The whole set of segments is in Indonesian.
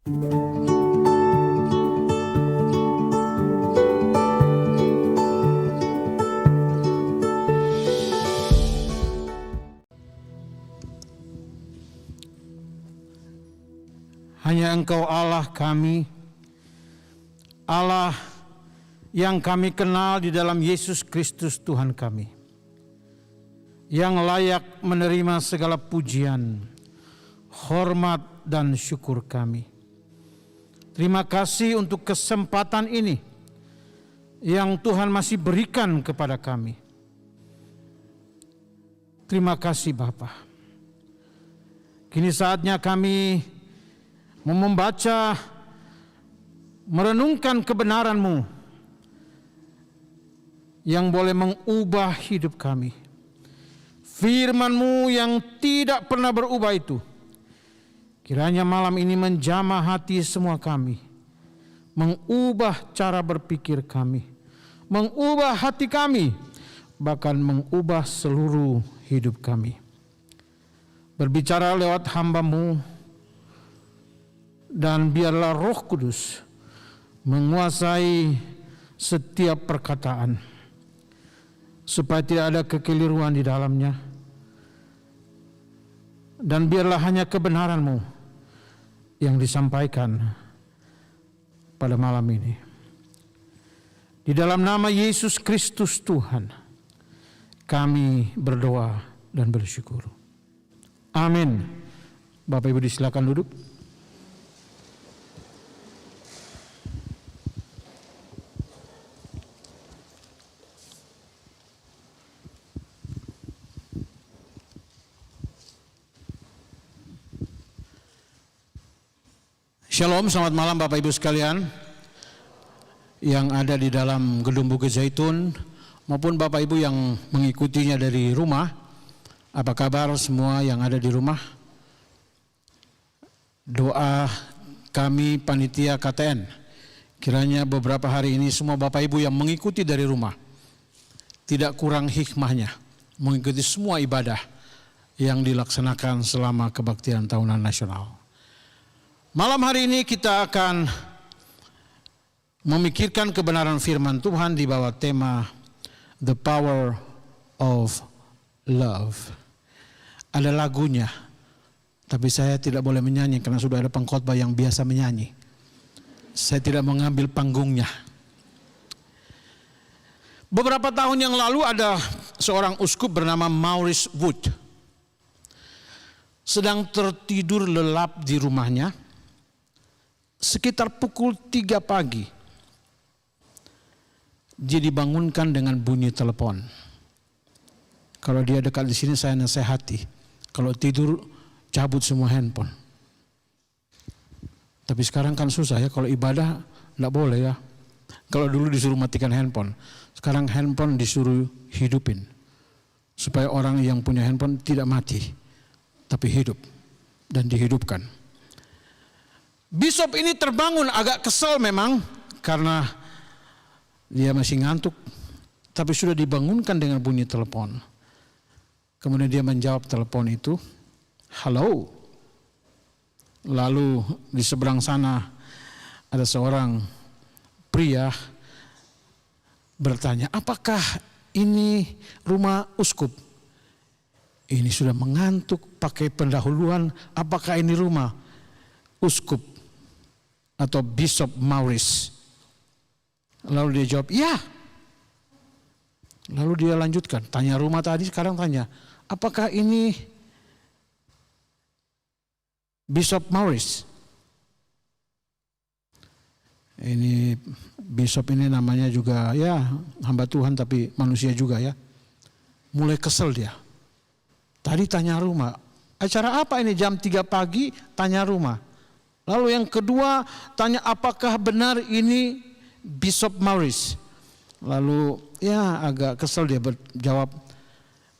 Hanya Engkau Allah kami, Allah yang kami kenal di dalam Yesus Kristus Tuhan kami, yang layak menerima segala pujian, hormat dan syukur kami. Terima kasih untuk kesempatan ini yang Tuhan masih berikan kepada kami. Terima kasih Bapa. Kini saatnya kami membaca, merenungkan kebenaran-Mu yang boleh mengubah hidup kami. Firman-Mu yang tidak pernah berubah itu, kiranya malam ini menjamah hati semua kami, mengubah cara berpikir kami, mengubah hati kami, bahkan mengubah seluruh hidup kami. Berbicara lewat hamba-Mu, dan biarlah Roh Kudus menguasai setiap perkataan, supaya tidak ada kekeliruan di dalamnya. Dan biarlah hanya kebenaran-Mu yang disampaikan pada malam ini. Di dalam nama Yesus Kristus Tuhan, kami berdoa dan bersyukur. Amin. Bapak Ibu disilakan duduk. Shalom, selamat malam Bapak Ibu sekalian yang ada di dalam Gedung Bukit Zaitun maupun Bapak Ibu yang mengikutinya dari rumah. Apa kabar semua yang ada di rumah? Doa kami panitia KTN, kiranya beberapa hari ini semua Bapak Ibu yang mengikuti dari rumah tidak kurang hikmahnya mengikuti semua ibadah yang dilaksanakan selama kebaktian tahunan nasional. Malam hari ini kita akan memikirkan kebenaran firman Tuhan di bawah tema The Power of Love. Ada lagunya, tapi saya tidak boleh menyanyi karena sudah ada pengkhotbah yang biasa menyanyi. Saya tidak mengambil panggungnya. Beberapa tahun yang lalu ada seorang uskup bernama Maurice Wood. Sedang tertidur lelap di rumahnya. Sekitar pukul 3 pagi, dia dibangunkan dengan bunyi telepon. Kalau dia dekat di sini saya nasihati, kalau tidur cabut semua handphone. Tapi sekarang kan susah ya, kalau ibadah enggak boleh ya. Kalau dulu disuruh matikan handphone, sekarang handphone disuruh hidupin. Supaya orang yang punya handphone tidak mati, tapi hidup dan dihidupkan. Bishop ini terbangun agak kesel memang karena dia masih ngantuk, tapi sudah dibangunkan dengan bunyi telepon. Kemudian dia menjawab telepon itu, halo. Lalu di seberang sana ada seorang pria bertanya, apakah ini rumah uskup? Ini sudah mengantuk pakai pendahuluan, apakah ini rumah uskup atau Bishop Maurice? Lalu dia jawab, ya. Lalu dia lanjutkan, tanya rumah tadi, sekarang tanya, apakah ini Bishop Maurice? Ini Bishop ini namanya juga ya hamba Tuhan tapi manusia juga ya. Mulai kesel dia. Tadi tanya rumah, acara apa ini jam 3 pagi tanya rumah. Lalu yang kedua tanya apakah benar ini Bishop Maurice. Lalu ya agak kesel dia berjawab,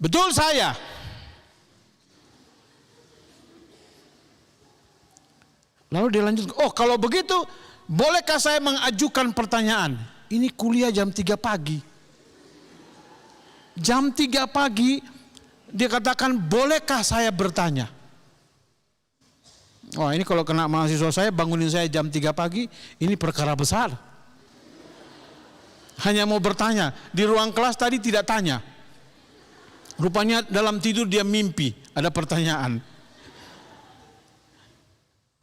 betul saya. Lalu dia lanjut, oh kalau begitu bolehkah saya mengajukan pertanyaan? Ini kuliah jam 3 pagi. Jam 3 pagi dia katakan bolehkah saya bertanya? Wah, ini kalau kena mahasiswa saya bangunin saya jam 3 pagi, ini perkara besar. Hanya mau bertanya, di ruang kelas tadi tidak tanya. Rupanya dalam tidur dia mimpi, ada pertanyaan.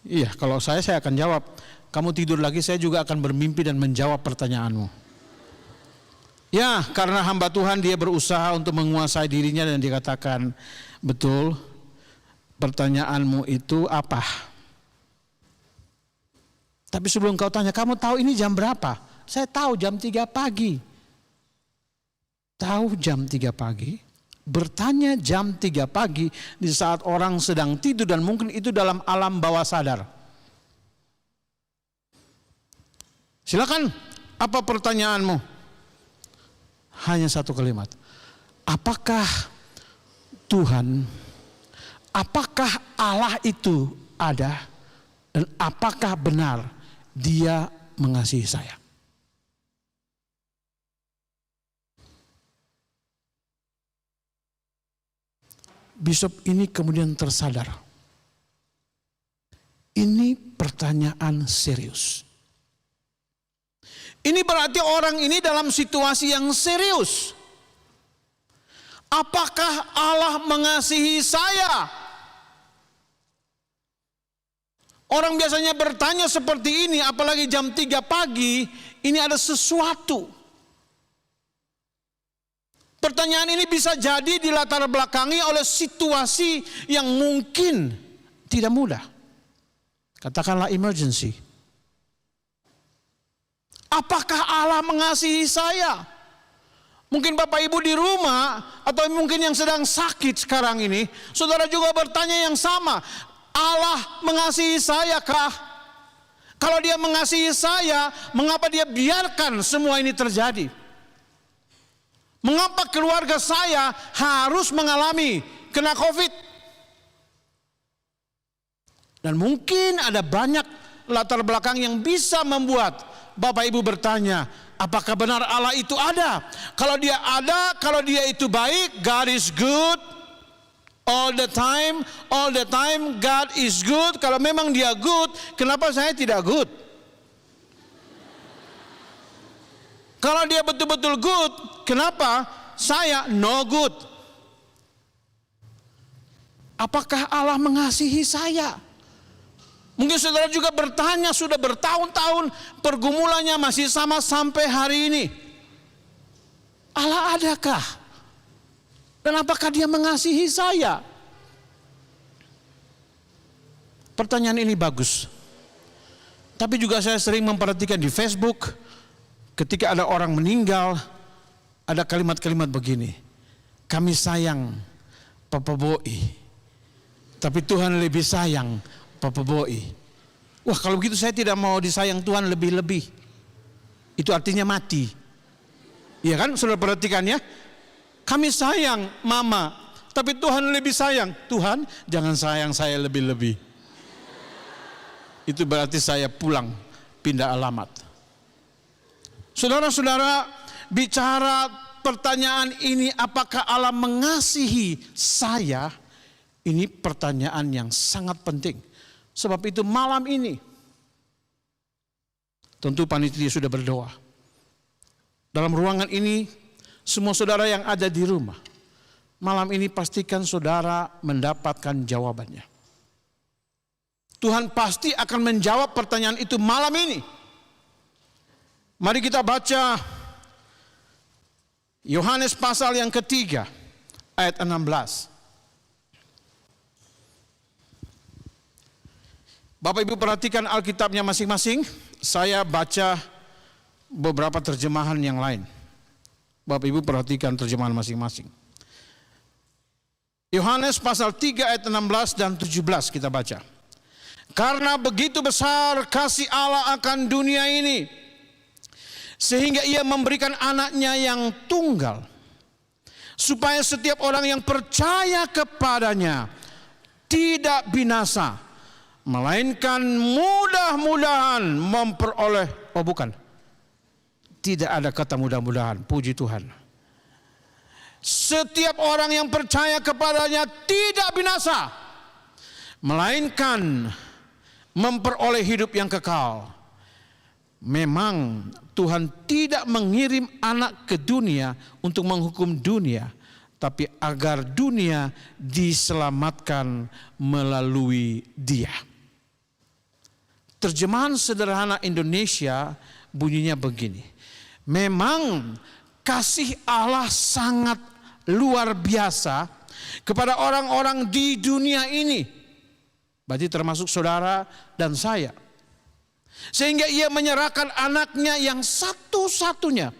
Iya, kalau saya akan jawab. Kamu tidur lagi, saya juga akan bermimpi dan menjawab pertanyaanmu. Ya, karena hamba Tuhan dia berusaha untuk menguasai dirinya dan dikatakan, betul, pertanyaanmu itu apa? Tapi sebelum kau tanya, kamu tahu ini jam berapa? Saya tahu jam 3 pagi. Tahu jam 3 pagi? Bertanya jam 3 pagi di saat orang sedang tidur dan mungkin itu dalam alam bawah sadar. Silakan, apa pertanyaanmu? Hanya satu kalimat. Apakah Tuhan, apakah Allah itu ada dan apakah benar Dia mengasihi saya? Bishop ini kemudian tersadar. Ini pertanyaan serius. Ini berarti orang ini dalam situasi yang serius. Apakah Allah mengasihi saya? Orang biasanya bertanya seperti ini, apalagi jam 3 pagi, ini ada sesuatu. Pertanyaan ini bisa jadi dilatar belakangi oleh situasi yang mungkin tidak mudah. Katakanlah emergency. Apakah Allah mengasihi saya? Mungkin Bapak Ibu di rumah atau mungkin yang sedang sakit sekarang ini, saudara juga bertanya yang sama. Allah mengasihi saya kah? Kalau Dia mengasihi saya, mengapa Dia biarkan semua ini terjadi? Mengapa keluarga saya harus mengalami kena COVID? Dan mungkin ada banyak latar belakang yang bisa membuat Bapak Ibu bertanya, apakah benar Allah itu ada? Kalau Dia ada, kalau Dia itu baik, God is good. All the time God is good. Kalau memang Dia good, kenapa saya tidak good? Kalau Dia betul-betul good, kenapa saya no good? Apakah Allah mengasihi saya? Mungkin saudara juga bertanya, sudah bertahun-tahun pergumulannya masih sama sampai hari ini. Allah adakah? Dan apakah Dia mengasihi saya? Pertanyaan ini bagus. Tapi juga saya sering memperhatikan di Facebook, ketika ada orang meninggal, ada kalimat-kalimat begini. Kami sayang Papa Boi, tapi Tuhan lebih sayang Papa Boi. Wah, kalau begitu saya tidak mau disayang Tuhan lebih-lebih. Itu artinya mati. Iya kan, saudara perhatikan ya. Kami sayang Mama, tapi Tuhan lebih sayang. Tuhan, jangan sayang saya lebih-lebih. Itu berarti saya pulang, pindah alamat. Saudara-saudara, bicara pertanyaan ini, apakah Allah mengasihi saya? Ini pertanyaan yang sangat penting. Sebab itu malam ini, tentu panitia sudah berdoa. Dalam ruangan ini, semua saudara yang ada di rumah, malam ini pastikan saudara mendapatkan jawabannya. Tuhan pasti akan menjawab pertanyaan itu malam ini. Mari kita baca Yohanes pasal yang ketiga, ayat 16. Bapak Ibu perhatikan Alkitabnya masing-masing. Saya baca beberapa terjemahan yang lain. Bapak Ibu perhatikan terjemahan masing-masing. Yohanes pasal 3 ayat 16 dan 17 kita baca. Karena begitu besar kasih Allah akan dunia ini, sehingga Ia memberikan anaknya yang tunggal, supaya setiap orang yang percaya kepadanya tidak binasa, melainkan mudah-mudahan memperoleh, tidak ada kata mudah-mudahan, puji Tuhan. Setiap orang yang percaya kepadanya tidak binasa, melainkan memperoleh hidup yang kekal. Memang Tuhan tidak mengirim anak ke dunia untuk menghukum dunia, tapi agar dunia diselamatkan melalui Dia. Terjemahan sederhana Indonesia bunyinya begini. Memang kasih Allah sangat luar biasa kepada orang-orang di dunia ini. Berarti termasuk saudara dan saya. Sehingga ia menyerahkan anaknya yang satu-satunya.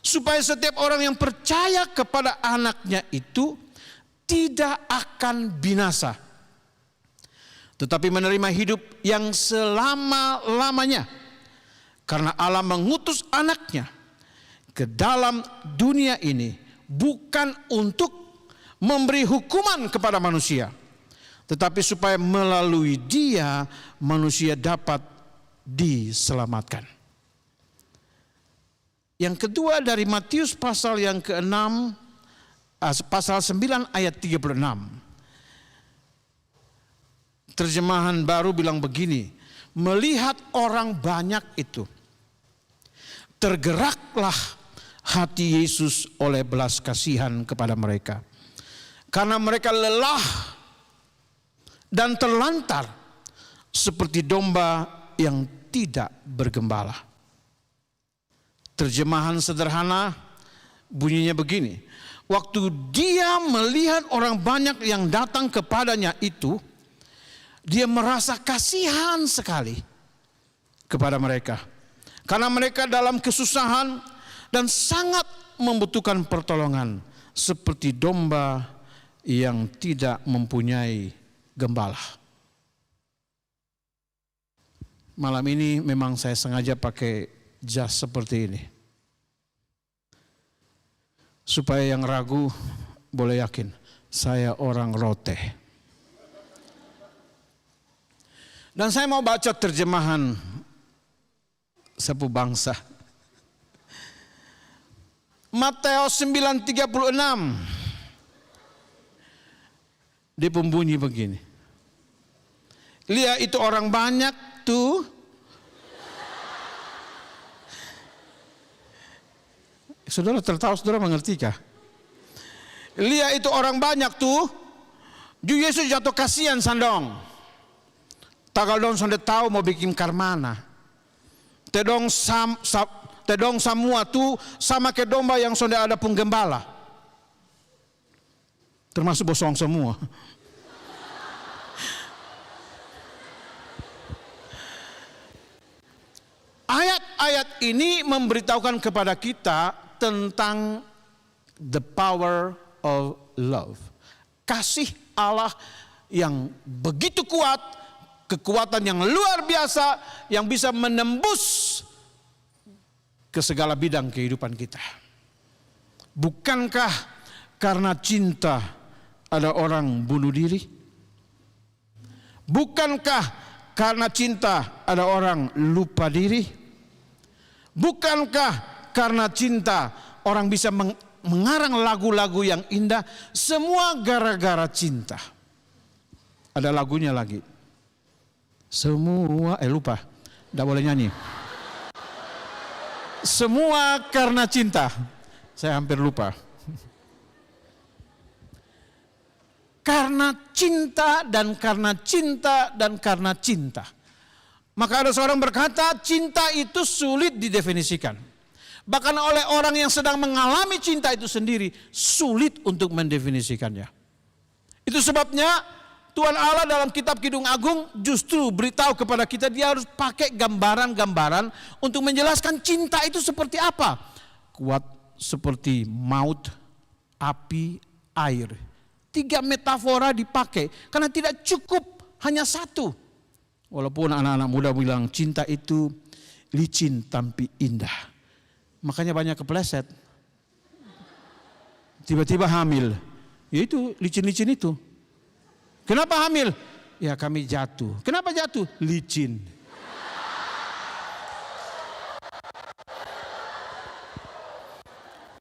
Supaya setiap orang yang percaya kepada anaknya itu tidak akan binasa. Tetapi menerima hidup yang selama-lamanya. Karena Allah mengutus anaknya ke dalam dunia ini bukan untuk memberi hukuman kepada manusia, tetapi supaya melalui Dia manusia dapat diselamatkan. Yang kedua dari Matius pasal yang ke-6, pasal 9 ayat 36. Terjemahan baru bilang begini, melihat orang banyak itu, tergeraklah hati Yesus oleh belas kasihan kepada mereka. Karena mereka lelah dan terlantar seperti domba yang tidak bergembala. Terjemahan sederhana bunyinya begini. Waktu Dia melihat orang banyak yang datang kepadanya itu, Dia merasa kasihan sekali kepada mereka. Karena mereka dalam kesusahan dan sangat membutuhkan pertolongan. Seperti domba yang tidak mempunyai gembala. Malam ini memang saya sengaja pakai jas seperti ini. Supaya yang ragu boleh yakin, saya orang Rote. Dan saya mau baca terjemahan Sapu Bangsa. Matius 9:36. Dia pembunyi begini. Lihat itu orang banyak tuh. Saudara tertawa, saudara mengertikah? Lihat itu orang banyak tuh. Ju Yesus jatuh kasihan sandong. Tagal don sonde tahu mau bikin karmana. Tedong semua tuh sama ke domba yang sonde ada penggembala. Termasuk bosong semua. Ayat-ayat ini memberitahukan kepada kita tentang the power of love. Kasih Allah yang begitu kuat, kekuatan yang luar biasa yang bisa menembus ke segala bidang kehidupan kita. Bukankah karena cinta ada orang bunuh diri? Bukankah karena cinta ada orang lupa diri? Bukankah karena cinta orang bisa mengarang lagu-lagu yang indah? Semua gara-gara cinta. Ada lagunya lagi. Semua, lupa, tidak boleh nyanyi. Semua karena cinta. Saya hampir lupa. Karena cinta dan karena cinta dan karena cinta. Maka ada seorang berkata, cinta itu sulit didefinisikan. Bahkan oleh orang yang sedang mengalami cinta itu sendiri, sulit untuk mendefinisikannya. Itu sebabnya Tuhan Allah dalam kitab Kidung Agung justru beritahu kepada kita, Dia harus pakai gambaran-gambaran untuk menjelaskan cinta itu seperti apa. Kuat seperti maut, api, air. 3 metafora dipakai karena tidak cukup hanya satu. Walaupun anak-anak muda bilang cinta itu licin tapi indah. Makanya banyak kepleset. Tiba-tiba hamil. Ya itu licin-licin itu. Kenapa hamil? Ya kami jatuh. Kenapa jatuh? Licin.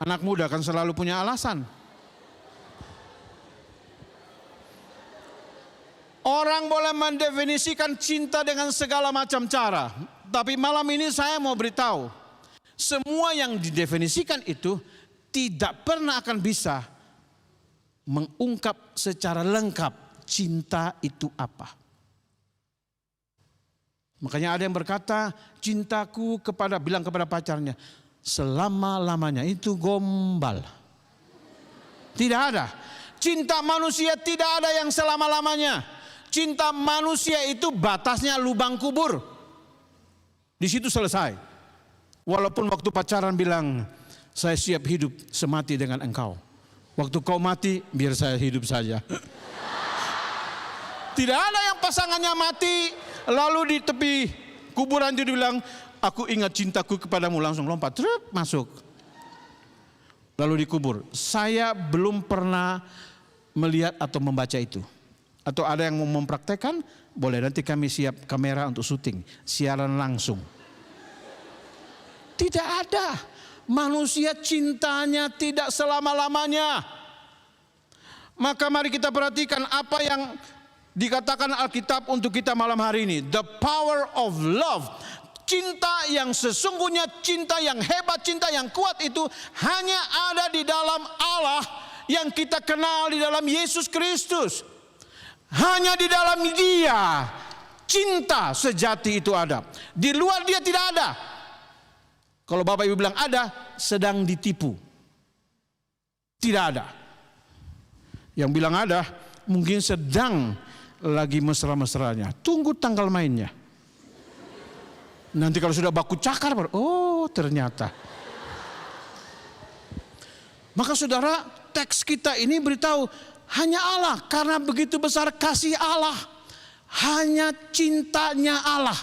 Anak muda kan selalu punya alasan. Orang boleh mendefinisikan cinta dengan segala macam cara. Tapi malam ini saya mau beritahu, semua yang didefinisikan itu tidak pernah akan bisa mengungkap secara lengkap cinta itu apa. Makanya ada yang berkata, cintaku bilang kepada pacarnya, selama-lamanya, itu gombal. Tidak ada. Cinta manusia tidak ada yang selama-lamanya. Cinta manusia itu batasnya lubang kubur. Di situ selesai. Walaupun waktu pacaran bilang, saya siap hidup semati dengan engkau. Waktu kau mati, biar saya hidup saja. Tidak ada yang pasangannya mati, lalu di tepi kuburan itu dibilang, aku ingat cintaku kepadamu, langsung lompat, masuk. Lalu dikubur. Saya belum pernah melihat atau membaca itu. Atau ada yang mau mempraktekkan, boleh, nanti kami siap kamera untuk syuting, siaran langsung. Tidak ada. Manusia cintanya tidak selama-lamanya. Maka mari kita perhatikan apa yang dikatakan Alkitab untuk kita malam hari ini. The power of love. Cinta yang sesungguhnya, cinta yang hebat, cinta yang kuat itu hanya ada di dalam Allah yang kita kenal di dalam Yesus Kristus. Hanya di dalam Dia cinta sejati itu ada. Di luar Dia tidak ada. Kalau Bapak Ibu bilang ada, sedang ditipu. Tidak ada. Yang bilang ada, mungkin sedang lagi mesra-mesranya. Tunggu tanggal mainnya. Nanti kalau sudah baku cakar, oh ternyata. Maka saudara, teks kita ini beritahu hanya Allah, karena begitu besar kasih Allah. Hanya cintanya Allah.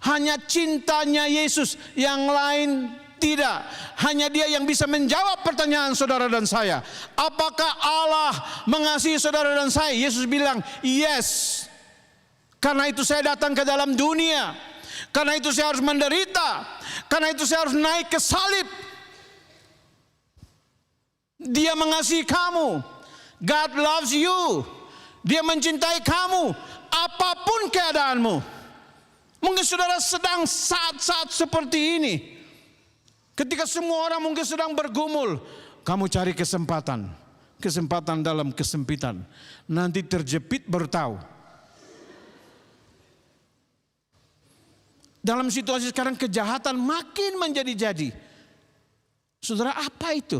Hanya cintanya Yesus, yang lain tidak. Hanya Dia yang bisa menjawab pertanyaan saudara dan saya. Apakah Allah mengasihi saudara dan saya? Yesus bilang, yes. Karena itu saya datang ke dalam dunia. Karena itu saya harus menderita. Karena itu saya harus naik ke salib. Dia mengasihi kamu. God loves you. Dia mencintai kamu. Apapun keadaanmu. Mungkin saudara sedang saat-saat seperti ini. Ketika semua orang mungkin sedang bergumul. Kamu cari kesempatan. Kesempatan dalam kesempitan. Nanti terjepit baru tahu. Dalam situasi sekarang kejahatan makin menjadi-jadi. Saudara, apa itu?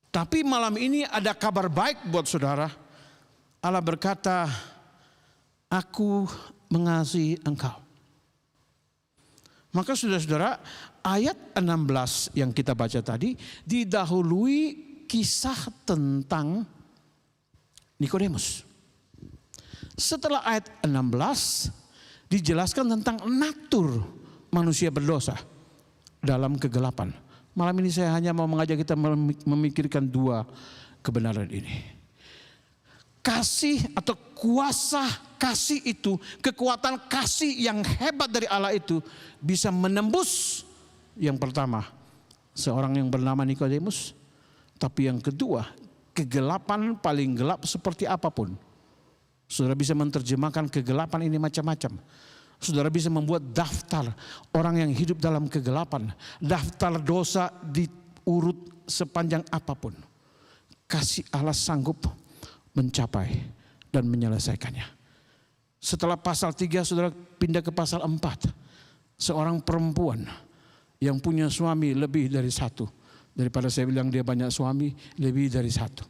Tapi malam ini ada kabar baik buat saudara. Allah berkata, aku mengasihi engkau. Maka saudara-saudara, ayat 16 yang kita baca tadi didahului kisah tentang Nikodemus. Setelah ayat 16 dijelaskan tentang natur manusia berdosa dalam kegelapan. Malam ini saya hanya mau mengajak kita memikirkan dua kebenaran ini. Kasih atau kuasa kasih itu, kekuatan kasih yang hebat dari Allah itu bisa menembus yang pertama, seorang yang bernama Nikodemus. Tapi yang kedua, kegelapan paling gelap seperti apapun. Saudara bisa menerjemahkan kegelapan ini macam-macam. Saudara bisa membuat daftar orang yang hidup dalam kegelapan. Daftar dosa diurut sepanjang apapun. Kasih Allah sanggup mencapai dan menyelesaikannya. Setelah pasal 3 saudara pindah ke pasal 4. Seorang perempuan yang punya suami lebih dari satu. Daripada saya bilang dia banyak suami, lebih dari satu.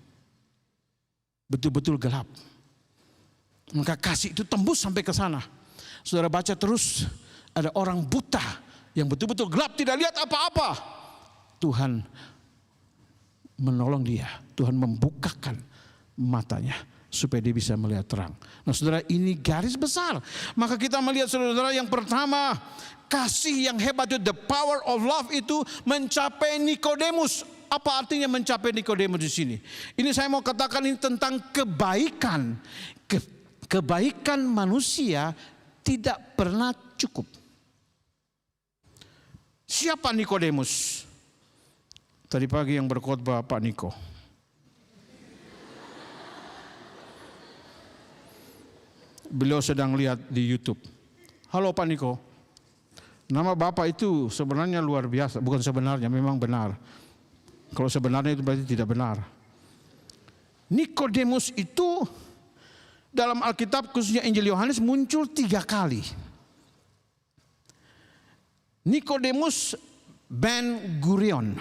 Betul-betul gelap. Maka kasih itu tembus sampai ke sana. Saudara baca terus, ada orang buta yang betul-betul gelap, tidak lihat apa-apa. Tuhan menolong dia, Tuhan membukakan matanya supaya dia bisa melihat terang. Nah saudara, ini garis besar. Maka kita melihat saudara yang pertama, kasih yang hebat itu, the power of love itu mencapai Nikodemus. Apa artinya mencapai Nikodemus di sini? Ini saya mau katakan ini tentang kebaikan. Kebaikan manusia tidak pernah cukup. Siapa Nikodemus? Tadi pagi yang berkhotbah Pak Niko. beliau sedang lihat di YouTube. Halo Pak Niko, nama Bapak itu sebenarnya luar biasa. Bukan sebenarnya, memang benar. Kalau sebenarnya itu berarti tidak benar. Nikodemus itu dalam Alkitab khususnya Injil Yohanes muncul 3 kali. Nikodemus ben Gurion.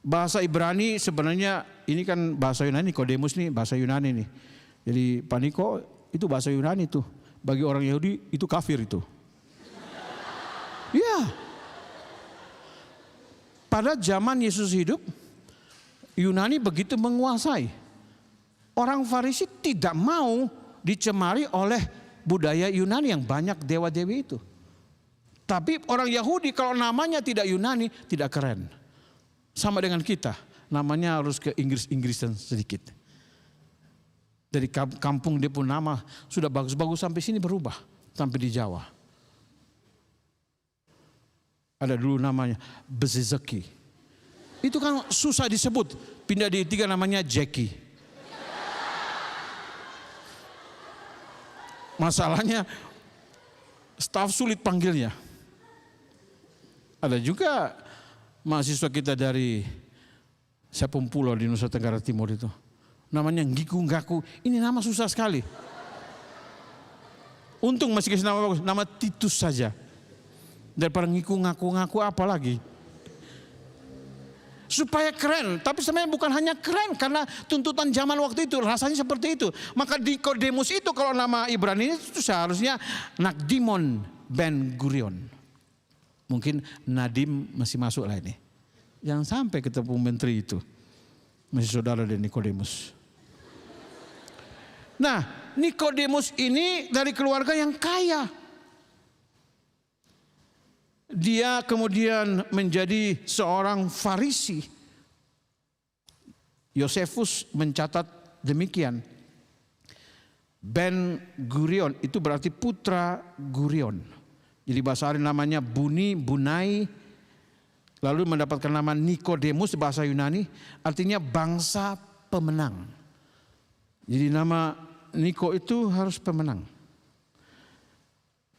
Bahasa Ibrani sebenarnya ini kan bahasa Yunani, Nikodemus nih bahasa Yunani nih. Jadi Pak Niko itu bahasa Yunani tuh. Bagi orang Yahudi itu kafir itu. Ya. Pada zaman Yesus hidup, Yunani begitu menguasai. Orang Farisi tidak mau dicemari oleh budaya Yunani yang banyak dewa-dewi itu. Tapi orang Yahudi kalau namanya tidak Yunani, tidak keren. Sama dengan kita, namanya harus ke Inggris-Inggrisan sedikit. Dari kampung dia pun nama sudah bagus-bagus sampai sini berubah. Sampai di Jawa. Ada dulu namanya Bezezeki. Itu kan susah disebut. Pindah di 3 namanya Jackie. Masalahnya staf sulit panggilnya. Ada juga mahasiswa kita dari Sepung Pulau di Nusa Tenggara Timur itu. Namanya Ngiku Ngaku. Ini nama susah sekali. Untung masih kasih nama bagus. Nama Titus saja. Daripada Ngiku Ngaku apa lagi. Supaya keren. Tapi sebenarnya bukan hanya keren. Karena tuntutan zaman waktu itu. Rasanya seperti itu. Maka Nikodemus itu kalau nama Ibrani itu seharusnya Nakdimon ben Gurion. Mungkin Nadim masih masuk lah ini. Jangan sampai ketemu menteri itu. Masih saudara dari Nikodemus. Nah, Nikodemus ini dari keluarga yang kaya. Dia kemudian menjadi seorang Farisi. Yosefus mencatat demikian. Ben Gurion itu berarti putra Gurion. Jadi bahasa Arab namanya Bunai. Lalu mendapatkan nama Nikodemus bahasa Yunani. Artinya bangsa pemenang. Jadi nama Niko itu harus pemenang.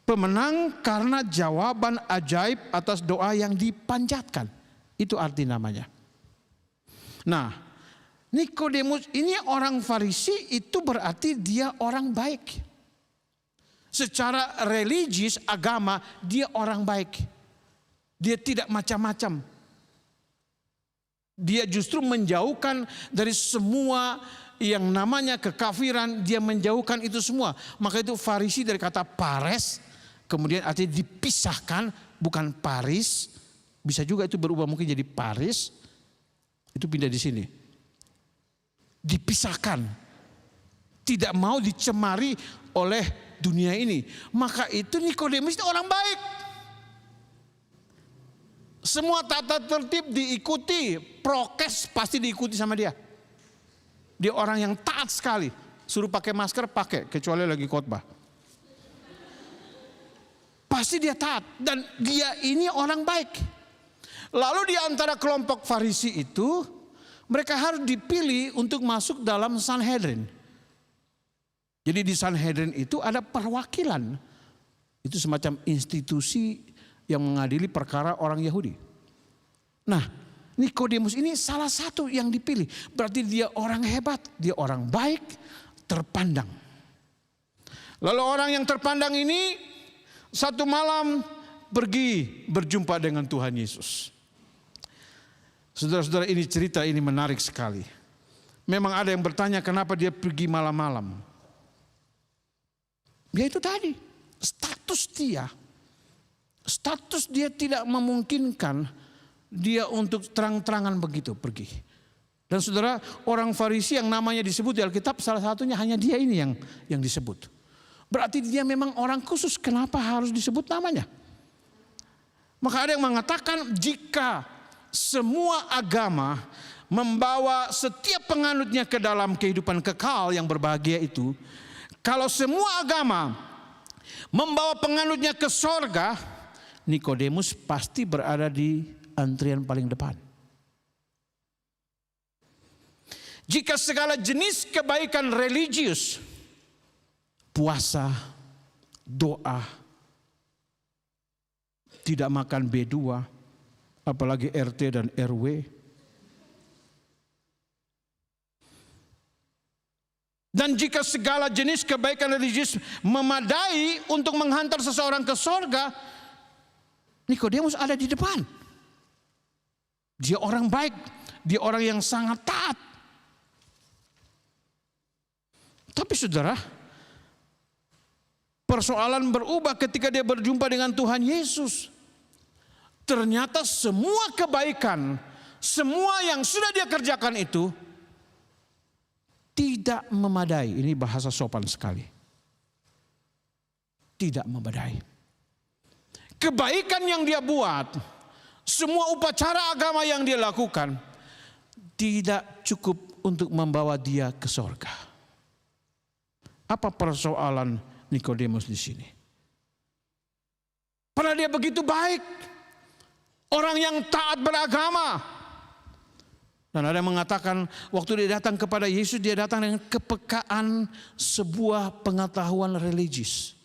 Pemenang karena jawaban ajaib atas doa yang dipanjatkan. Itu arti namanya. Nah, Nikodemus ini orang Farisi itu berarti dia orang baik. Secara religius agama dia orang baik. Dia tidak macam-macam. Dia justru menjauhkan dari semua yang namanya kekafiran, dia menjauhkan itu semua. Maka itu Farisi dari kata pares, kemudian artinya dipisahkan, bukan paris. Bisa juga itu berubah mungkin jadi paris. Itu pindah di sini. Dipisahkan. Tidak mau dicemari oleh dunia ini. Maka itu Nikodemus itu orang baik. Semua tata tertib diikuti, prokes pasti diikuti sama dia. Dia orang yang taat sekali. Suruh pakai masker, pakai. Kecuali lagi khotbah. Pasti dia taat. Dan dia ini orang baik. Lalu di antara kelompok Farisi itu, mereka harus dipilih untuk masuk dalam Sanhedrin. Jadi di Sanhedrin itu ada perwakilan. Itu semacam institusi yang mengadili perkara orang Yahudi. Nah, Nikodemus ini salah satu yang dipilih. Berarti dia orang hebat, dia orang baik, terpandang. Lalu orang yang terpandang ini satu malam pergi berjumpa dengan Tuhan Yesus. Saudara-saudara, ini cerita ini menarik sekali. Memang ada yang bertanya kenapa dia pergi malam-malam. Ya itu tadi, status dia tidak memungkinkan dia untuk terang-terangan begitu pergi. Dan saudara, orang Farisi yang namanya disebut di Alkitab salah satunya hanya dia ini yang disebut. Berarti dia memang orang khusus. Kenapa harus disebut namanya? Maka ada yang mengatakan jika semua agama membawa setiap penganutnya ke dalam kehidupan kekal yang berbahagia itu, kalau semua agama membawa penganutnya ke sorga, Nikodemus pasti berada di antrian paling depan. Jika segala jenis kebaikan religius puasa, doa, tidak makan B2, apalagi RT dan RW. Dan jika segala jenis kebaikan religius memadai untuk menghantar seseorang ke sorga, Nikodemus ada di depan. Dia orang baik, dia orang yang sangat taat. Tapi saudara, persoalan berubah ketika dia berjumpa dengan Tuhan Yesus. Ternyata semua kebaikan, semua yang sudah dia kerjakan itu tidak memadai. Ini bahasa sopan sekali. Tidak memadai. Kebaikan yang dia buat, semua upacara agama yang dia lakukan, tidak cukup untuk membawa dia ke sorga. Apa persoalan Nikodemus di sini? Padahal dia begitu baik, orang yang taat beragama. Dan ada yang mengatakan waktu dia datang kepada Yesus, dia datang dengan kepekaan sebuah pengetahuan religius.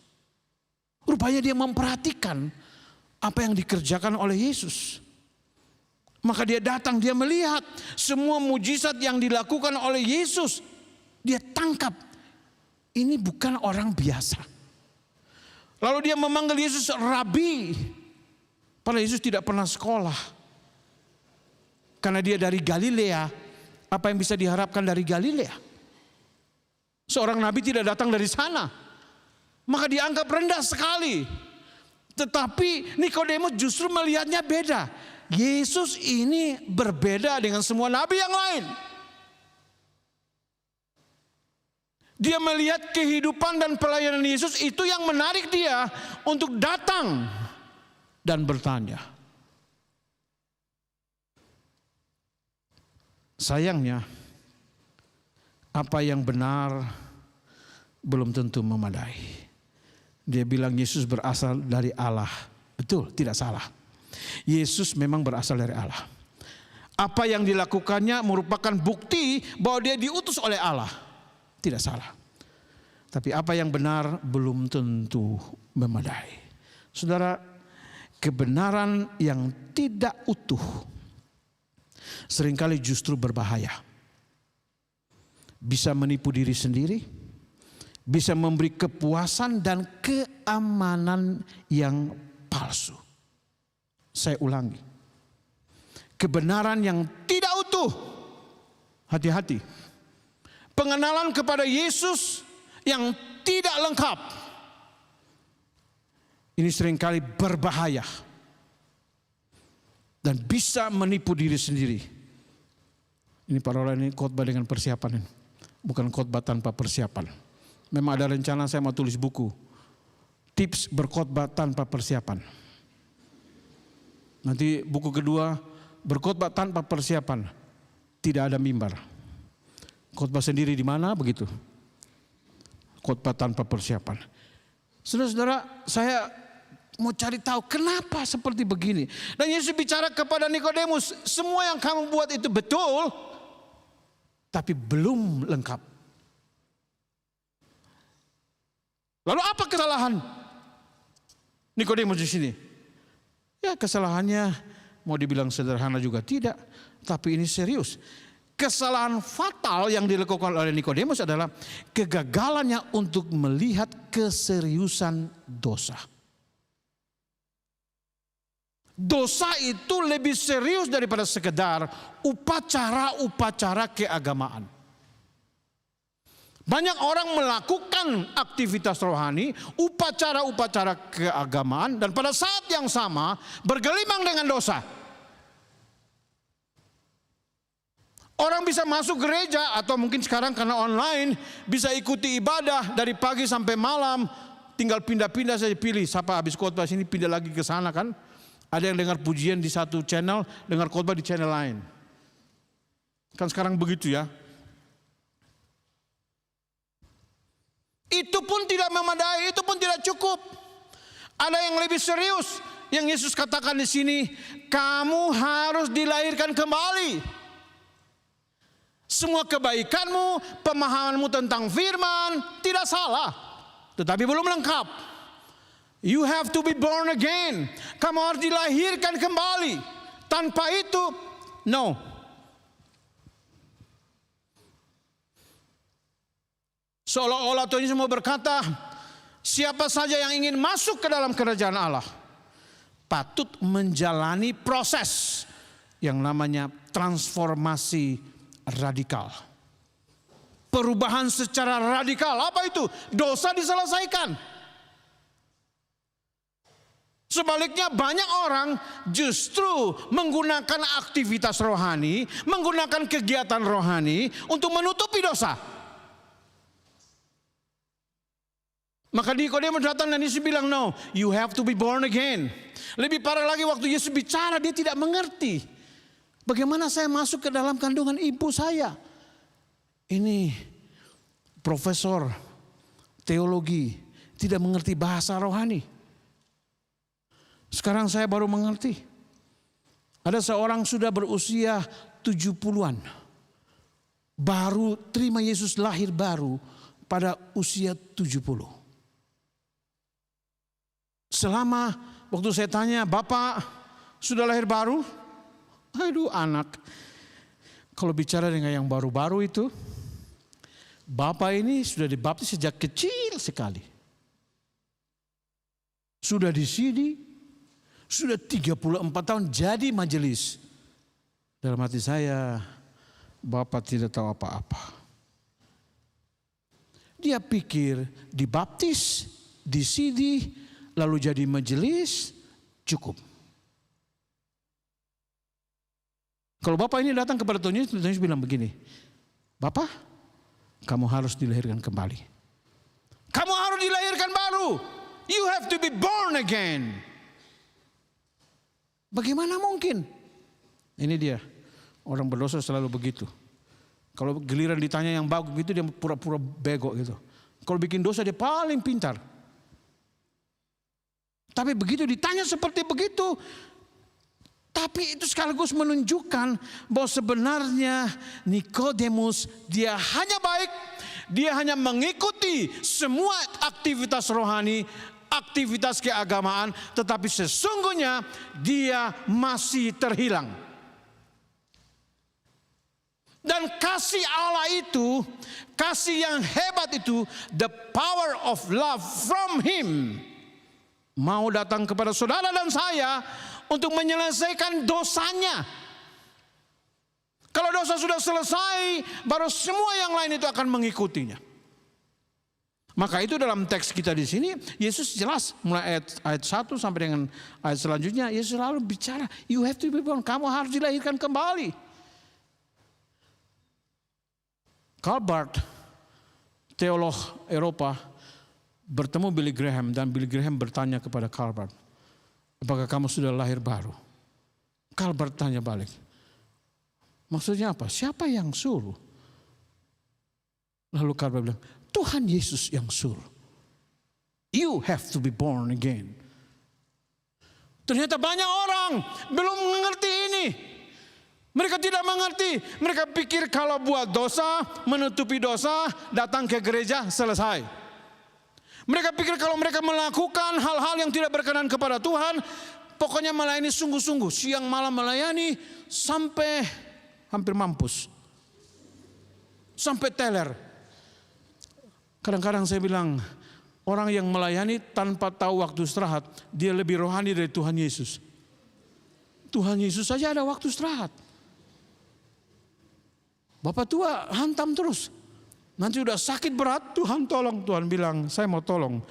Rupanya dia memperhatikan apa yang dikerjakan oleh Yesus. Maka dia datang, dia melihat semua mujizat yang dilakukan oleh Yesus. Dia tangkap, ini bukan orang biasa. Lalu dia memanggil Yesus Rabi. Padahal Yesus tidak pernah sekolah. Karena dia dari Galilea, apa yang bisa diharapkan dari Galilea? Seorang nabi tidak datang dari sana. Maka dianggap rendah sekali. Tetapi Nikodemus justru melihatnya beda. Yesus ini berbeda dengan semua nabi yang lain. Dia melihat kehidupan dan pelayanan Yesus itu yang menarik dia untuk datang dan bertanya. Sayangnya, apa yang benar belum tentu memadai. Dia bilang Yesus berasal dari Allah. Betul, tidak salah. Yesus memang berasal dari Allah. Apa yang dilakukannya merupakan bukti bahwa dia diutus oleh Allah. Tidak salah. Tapi apa yang benar belum tentu memadai. Saudara, kebenaran yang tidak utuh seringkali justru berbahaya. Bisa menipu diri sendiri, bisa memberi kepuasan dan keamanan yang palsu. Saya ulangi. Kebenaran yang tidak utuh, hati-hati. Pengenalan kepada Yesus yang tidak lengkap, ini seringkali berbahaya dan bisa menipu diri sendiri. Ini parola ini khotbah dengan persiapan, bukan khotbah tanpa persiapan. Memang ada rencana saya mau tulis buku, tips berkhotbah tanpa persiapan. Nanti buku kedua, berkhotbah tanpa persiapan, tidak ada mimbar. Khotbah sendiri di mana begitu? Khotbah tanpa persiapan. Saudara-saudara, saya mau cari tahu kenapa seperti begini. Dan Yesus bicara kepada Nikodemus, semua yang kamu buat itu betul, tapi belum lengkap. Lalu apa kesalahan Nikodemus di sini? Ya, kesalahannya mau dibilang sederhana juga tidak, tapi ini serius. Kesalahan fatal yang dilakukan oleh Nikodemus adalah kegagalannya untuk melihat keseriusan dosa. Dosa itu lebih serius daripada sekedar upacara-upacara keagamaan. Banyak orang melakukan aktivitas rohani, upacara-upacara keagamaan, dan pada saat yang sama bergelimang dengan dosa. Orang bisa masuk gereja atau mungkin sekarang karena online bisa ikuti ibadah dari pagi sampai malam, tinggal pindah-pindah saja, pilih siapa habis khotbah sini pindah lagi ke sana kan. Ada yang dengar pujian di satu channel, dengar khotbah di channel lain. Kan sekarang begitu ya. Itu pun tidak memadai, itu pun tidak cukup. Ada yang lebih serius yang Yesus katakan di sini, kamu harus dilahirkan kembali. Semua kebaikanmu, pemahamanmu tentang firman tidak salah. tetapi belum lengkap. You have to be born again. Kamu harus dilahirkan kembali. Tanpa itu, no. Seolah-olah Tuhan Yesus mau berkata, siapa saja yang ingin masuk ke dalam kerajaan Allah patut menjalani proses yang namanya transformasi radikal. Perubahan secara radikal. Apa itu? Dosa diselesaikan. Sebaliknya banyak orang justru menggunakan aktivitas rohani, menggunakan kegiatan rohani untuk menutupi dosa. Maka Nikodemus datang dan Yesus bilang, no, you have to be born again. Lebih parah lagi waktu Yesus bicara, dia tidak mengerti. Bagaimana saya masuk ke dalam kandungan ibu saya? Ini profesor teologi, tidak mengerti bahasa rohani. Sekarang saya baru mengerti. Ada seorang sudah berusia 70-an. Baru terima Yesus lahir baru pada usia 70. Selama waktu saya tanya, Bapak sudah lahir baru? Aduh anak. Kalau bicara dengan yang baru-baru itu, Bapak ini sudah dibaptis sejak kecil sekali. Sudah di sini. Sudah 34 tahun jadi majelis. Dalam hati saya, Bapak tidak tahu apa-apa. Dia pikir dibaptis, di sini, lalu jadi majelis, cukup. Kalau Bapak ini datang kepada Tuhan Yesus bilang begini, Bapak, kamu harus dilahirkan kembali. Kamu harus dilahirkan baru. You have to be born again. Bagaimana mungkin? Ini dia, orang berdosa selalu begitu. Kalau giliran ditanya yang bagus gitu, dia pura-pura bego gitu. Kalau bikin dosa dia paling pintar. Tapi begitu ditanya seperti begitu, tapi itu sekaligus menunjukkan bahwa sebenarnya Nikodemus dia hanya baik, dia hanya mengikuti semua aktivitas rohani, aktivitas keagamaan, tetapi sesungguhnya dia masih terhilang. Dan kasih Allah itu, kasih yang hebat itu, the power of love from Him, mau datang kepada saudara dan saya untuk menyelesaikan dosanya. Kalau dosa sudah selesai, baru semua yang lain itu akan mengikutinya. Maka itu dalam teks kita di sini Yesus jelas mulai ayat 1 sampai dengan ayat selanjutnya Yesus selalu bicara, you have to be born, kamu harus dilahirkan kembali. Karl Barth, teolog Eropa, bertemu Billy Graham dan Billy Graham bertanya kepada Karl Barth, apakah kamu sudah lahir baru? Karl Barth tanya balik, maksudnya apa? Siapa yang suruh? Lalu Karl Barth bilang, Tuhan Yesus yang suruh. You have to be born again. Ternyata banyak orang belum mengerti ini. Mereka tidak mengerti. Mereka pikir kalau buat dosa, menutupi dosa, datang ke gereja, selesai. Mereka pikir kalau mereka melakukan hal-hal yang tidak berkenan kepada Tuhan, pokoknya melayani sungguh-sungguh. Siang malam melayani sampai hampir mampus. Sampai teler. Kadang-kadang saya bilang, orang yang melayani tanpa tahu waktu istirahat, dia lebih rohani dari Tuhan Yesus. Tuhan Yesus saja ada waktu istirahat. Bapak tua hantam terus. Nanti udah sakit berat, Tuhan tolong. Tuhan bilang, saya mau tolong.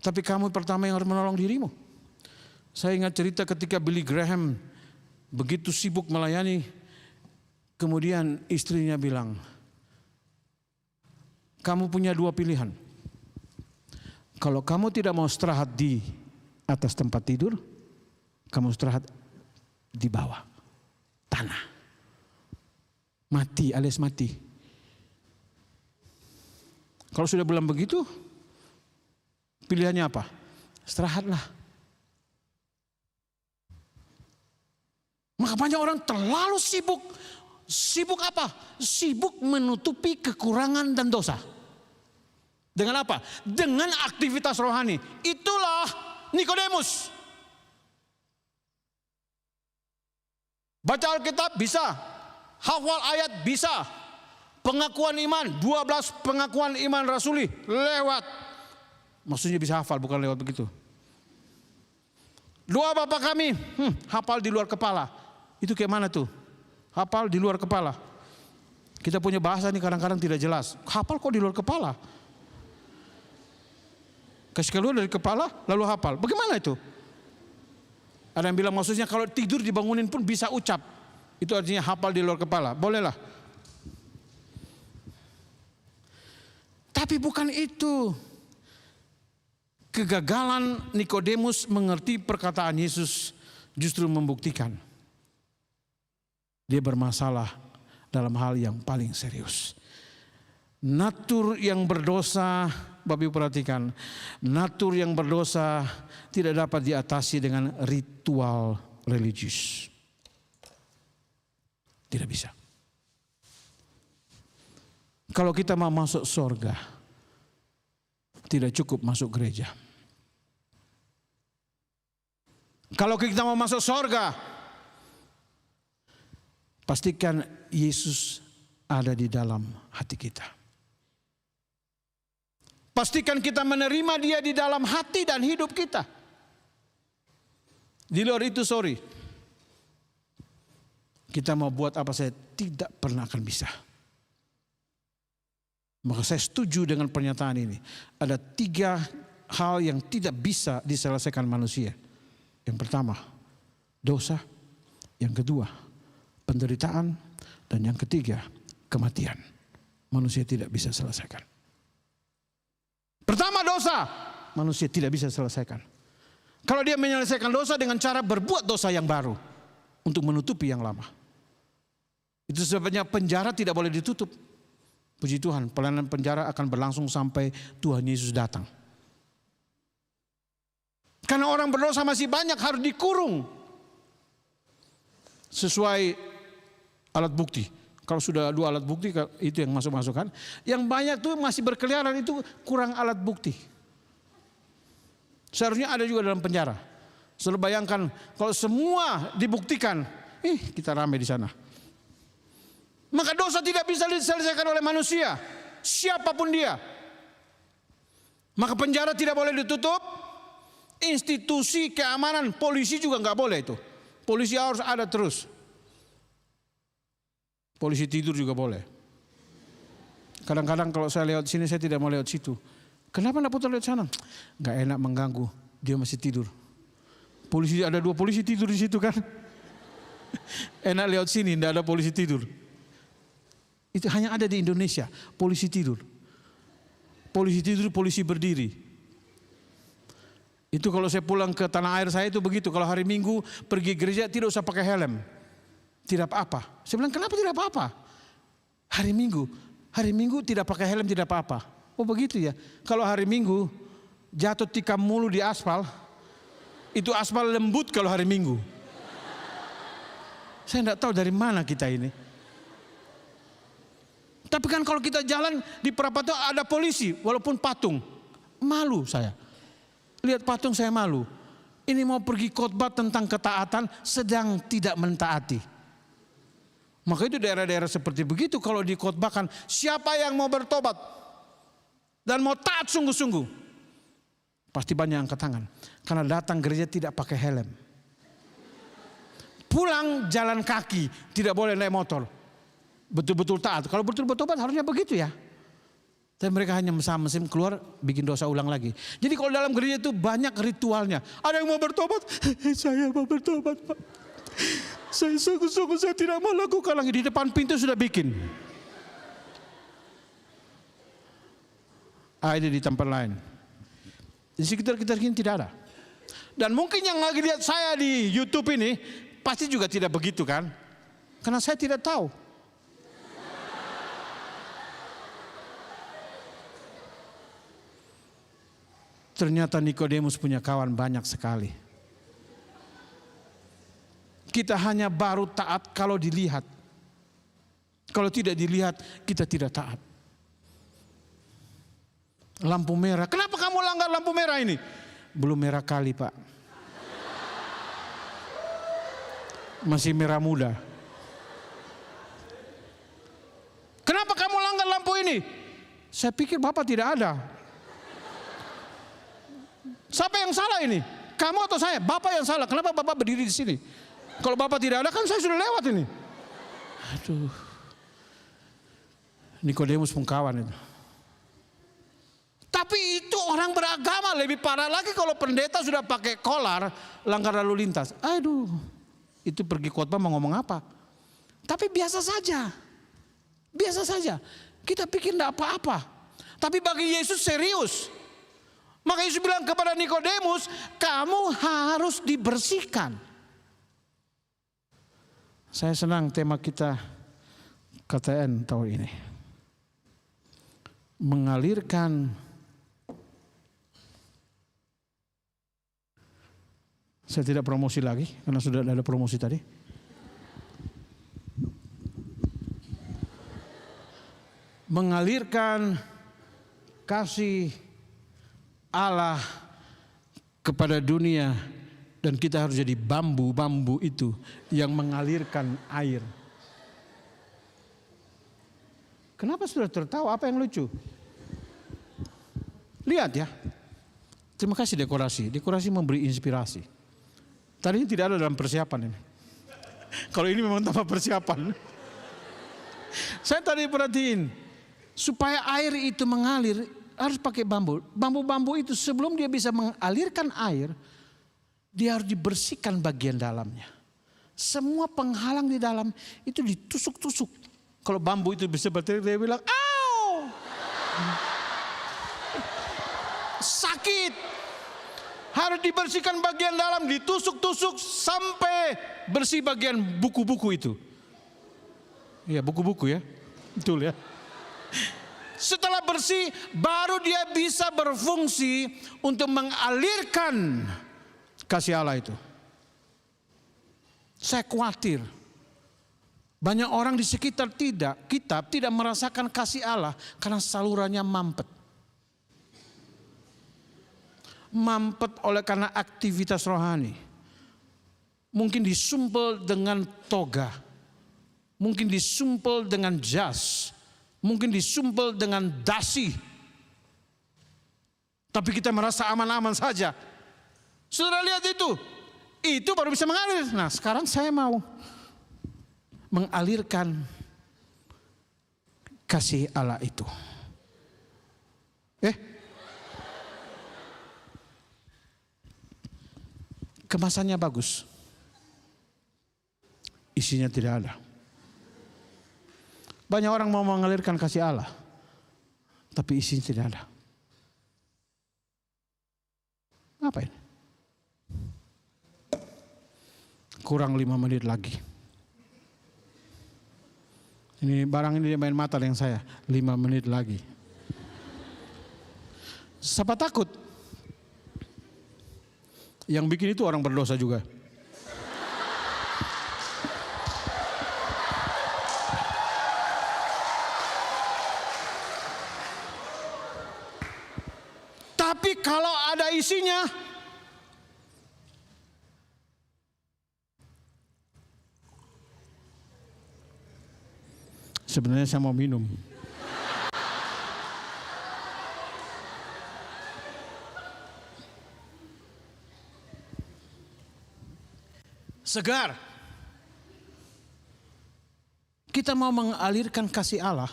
Tapi kamu pertama yang harus menolong dirimu. Saya ingat cerita ketika Billy Graham begitu sibuk melayani. Kemudian istrinya bilang, kamu punya dua pilihan. Kalau kamu tidak mau istirahat di atas tempat tidur, kamu istirahat di bawah tanah. Mati alias mati. Kalau sudah bilang begitu, pilihannya apa? Istirahatlah. Maka banyak orang terlalu sibuk. Sibuk apa? Sibuk menutupi kekurangan dan dosa. Dengan apa? Dengan aktivitas rohani. Itulah Nikodemus. Baca Alkitab bisa, hafal ayat bisa, pengakuan iman, 12 pengakuan iman rasuli lewat. Maksudnya bisa hafal, bukan lewat begitu. Doa Bapa kami, hafal di luar kepala. Itu kayak mana tuh? Hafal di luar kepala. Kita punya bahasa nih kadang-kadang tidak jelas. Hafal kok di luar kepala? Kasih keluar dari kepala lalu hafal. Bagaimana itu? Ada yang bilang maksudnya kalau tidur dibangunin pun bisa ucap. Itu artinya hafal di luar kepala. Bolehlah. Tapi bukan itu. Kegagalan Nikodemus mengerti perkataan Yesus justru membuktikan dia bermasalah dalam hal yang paling serius. Natur yang berdosa, Bapak Ibu perhatikan, natur yang berdosa tidak dapat diatasi dengan ritual religius. Tidak bisa. Kalau kita mau masuk surga, tidak cukup masuk gereja. Kalau kita mau masuk surga, pastikan Yesus ada di dalam hati kita. Pastikan kita menerima dia di dalam hati dan hidup kita. Di luar itu sorry. Kita mau buat apa saja tidak pernah akan bisa. Maka saya setuju dengan pernyataan ini. Ada 3 hal yang tidak bisa diselesaikan manusia. Yang pertama, dosa. Yang kedua, penderitaan. Dan yang ketiga, kematian. Manusia tidak bisa selesaikan. Pertama, dosa. Manusia tidak bisa selesaikan. Kalau dia menyelesaikan dosa dengan cara berbuat dosa yang baru. Untuk menutupi yang lama. Itu sebabnya penjara tidak boleh ditutup. Puji Tuhan, pelayanan penjara akan berlangsung sampai Tuhan Yesus datang. Karena orang berdosa masih banyak harus dikurung. Sesuai alat bukti. Kalau sudah 2 alat bukti itu yang masuk-masukkan. Yang banyak tuh masih berkeliaran itu kurang alat bukti. Seharusnya ada juga dalam penjara. Selalu bayangkan kalau semua dibuktikan, kita ramai di sana. Maka dosa tidak bisa diselesaikan oleh manusia, siapapun dia. Maka penjara tidak boleh ditutup, institusi keamanan, polisi juga nggak boleh itu. Polisi harus ada terus. Polisi tidur juga boleh. Kadang-kadang kalau saya lewat sini saya tidak mau lewat situ. Kenapa enggak putar lewat sana? Nggak enak mengganggu, dia masih tidur. Polisi ada 2 polisi tidur di situ kan? Enak lewat sini, enggak ada polisi tidur. Itu hanya ada di Indonesia, polisi tidur. Polisi tidur, polisi berdiri. Itu kalau saya pulang ke tanah air saya itu begitu. Kalau hari Minggu pergi gereja tidak usah pakai helm. Tidak apa-apa. Saya bilang kenapa tidak apa-apa? Hari Minggu tidak pakai helm tidak apa-apa. Oh begitu ya. Kalau hari Minggu jatuh tikam mulu di aspal, itu aspal lembut kalau hari Minggu. Saya tidak tahu dari mana kita ini. Tapi kan kalau kita jalan di perapatan ada polisi, walaupun patung, malu saya. Lihat patung saya malu. Ini mau pergi khotbah tentang ketaatan, sedang tidak mentaati. Maka itu daerah-daerah seperti begitu kalau dikhotbahkan, siapa yang mau bertobat dan mau taat sungguh-sungguh, pasti banyak yang angkat tangan. Karena datang gereja tidak pakai helm. Pulang jalan kaki, tidak boleh naik motor. Betul-betul taat. Kalau betul bertobat harusnya begitu ya. Tapi mereka hanya mesam-mesim keluar bikin dosa ulang lagi. Jadi kalau dalam gereja itu banyak ritualnya. Ada yang mau bertobat, saya mau bertobat Pak. Saya sungguh-sungguh saya tidak mau lakukan lagi. Di depan pintu sudah bikin. Ada di tempat lain. Di sekitar kita ini tidak ada. Dan mungkin yang lagi lihat saya di YouTube ini pasti juga tidak begitu kan? Karena saya tidak tahu. Ternyata Nikodemus punya kawan banyak sekali. Kita hanya baru taat kalau dilihat. Kalau tidak dilihat, kita tidak taat. Lampu merah. Kenapa kamu langgar lampu merah ini? Belum merah kali, Pak. Masih merah muda. Kenapa kamu langgar lampu ini? Saya pikir Bapak tidak ada. Siapa yang salah ini? Kamu atau saya? Bapak yang salah. Kenapa Bapak berdiri di sini? Kalau Bapak tidak ada kan saya sudah lewat ini. Aduh. Nikodemus pun kawan itu. Tapi itu orang beragama, lebih parah lagi kalau pendeta sudah pakai kolar langgar lalu lintas. Aduh, itu pergi khotbah mau ngomong apa? Tapi biasa saja, biasa saja. Kita pikir tidak apa-apa. Tapi bagi Yesus serius. Maka Yesus bilang kepada Nikodemus, kamu harus dibersihkan. Saya senang tema kita KTN tahun ini. Mengalirkan. Saya tidak promosi lagi karena sudah ada promosi tadi. Mengalirkan kasih Allah kepada dunia, dan kita harus jadi bambu-bambu itu yang mengalirkan air. Kenapa sudah tertawa? Apa yang lucu? Lihat ya. Terima kasih dekorasi. Dekorasi memberi inspirasi. Tadinya tidak ada dalam persiapan ini. Kalau ini memang tanpa persiapan. Saya tadi perhatiin, supaya air itu mengalir harus pakai bambu. Bambu-bambu itu sebelum dia bisa mengalirkan air, dia harus dibersihkan bagian dalamnya. Semua penghalang di dalam itu ditusuk-tusuk. Kalau bambu itu bisa berteriak, dia bilang, "Au!" Sakit. Harus dibersihkan bagian dalam, ditusuk-tusuk sampai bersih bagian buku-buku itu. Iya, buku-buku ya. Betul ya. Setelah bersih, baru dia bisa berfungsi untuk mengalirkan kasih Allah itu. Saya khawatir banyak orang di sekitar kita tidak merasakan kasih Allah karena salurannya mampet. Mampet oleh karena aktivitas rohani. Mungkin disumpel dengan toga, mungkin disumpel dengan jas, mungkin disumpel dengan dasi. Tapi kita merasa aman-aman saja. Saudara lihat itu baru bisa mengalir. Nah, sekarang saya mau mengalirkan kasih Allah itu. Kemasannya bagus, isinya tidak ada. Banyak orang mau mengalirkan kasih Allah, tapi isinya tidak ada. Apa ini? Kurang 5 menit lagi. Ini barang ini dia main mata dengan saya. 5 menit lagi. Siapa takut? Yang bikin itu orang berdosa juga. Tapi kalau ada isinya, sebenarnya saya mau minum. Segar. Kita mau mengalirkan kasih Allah,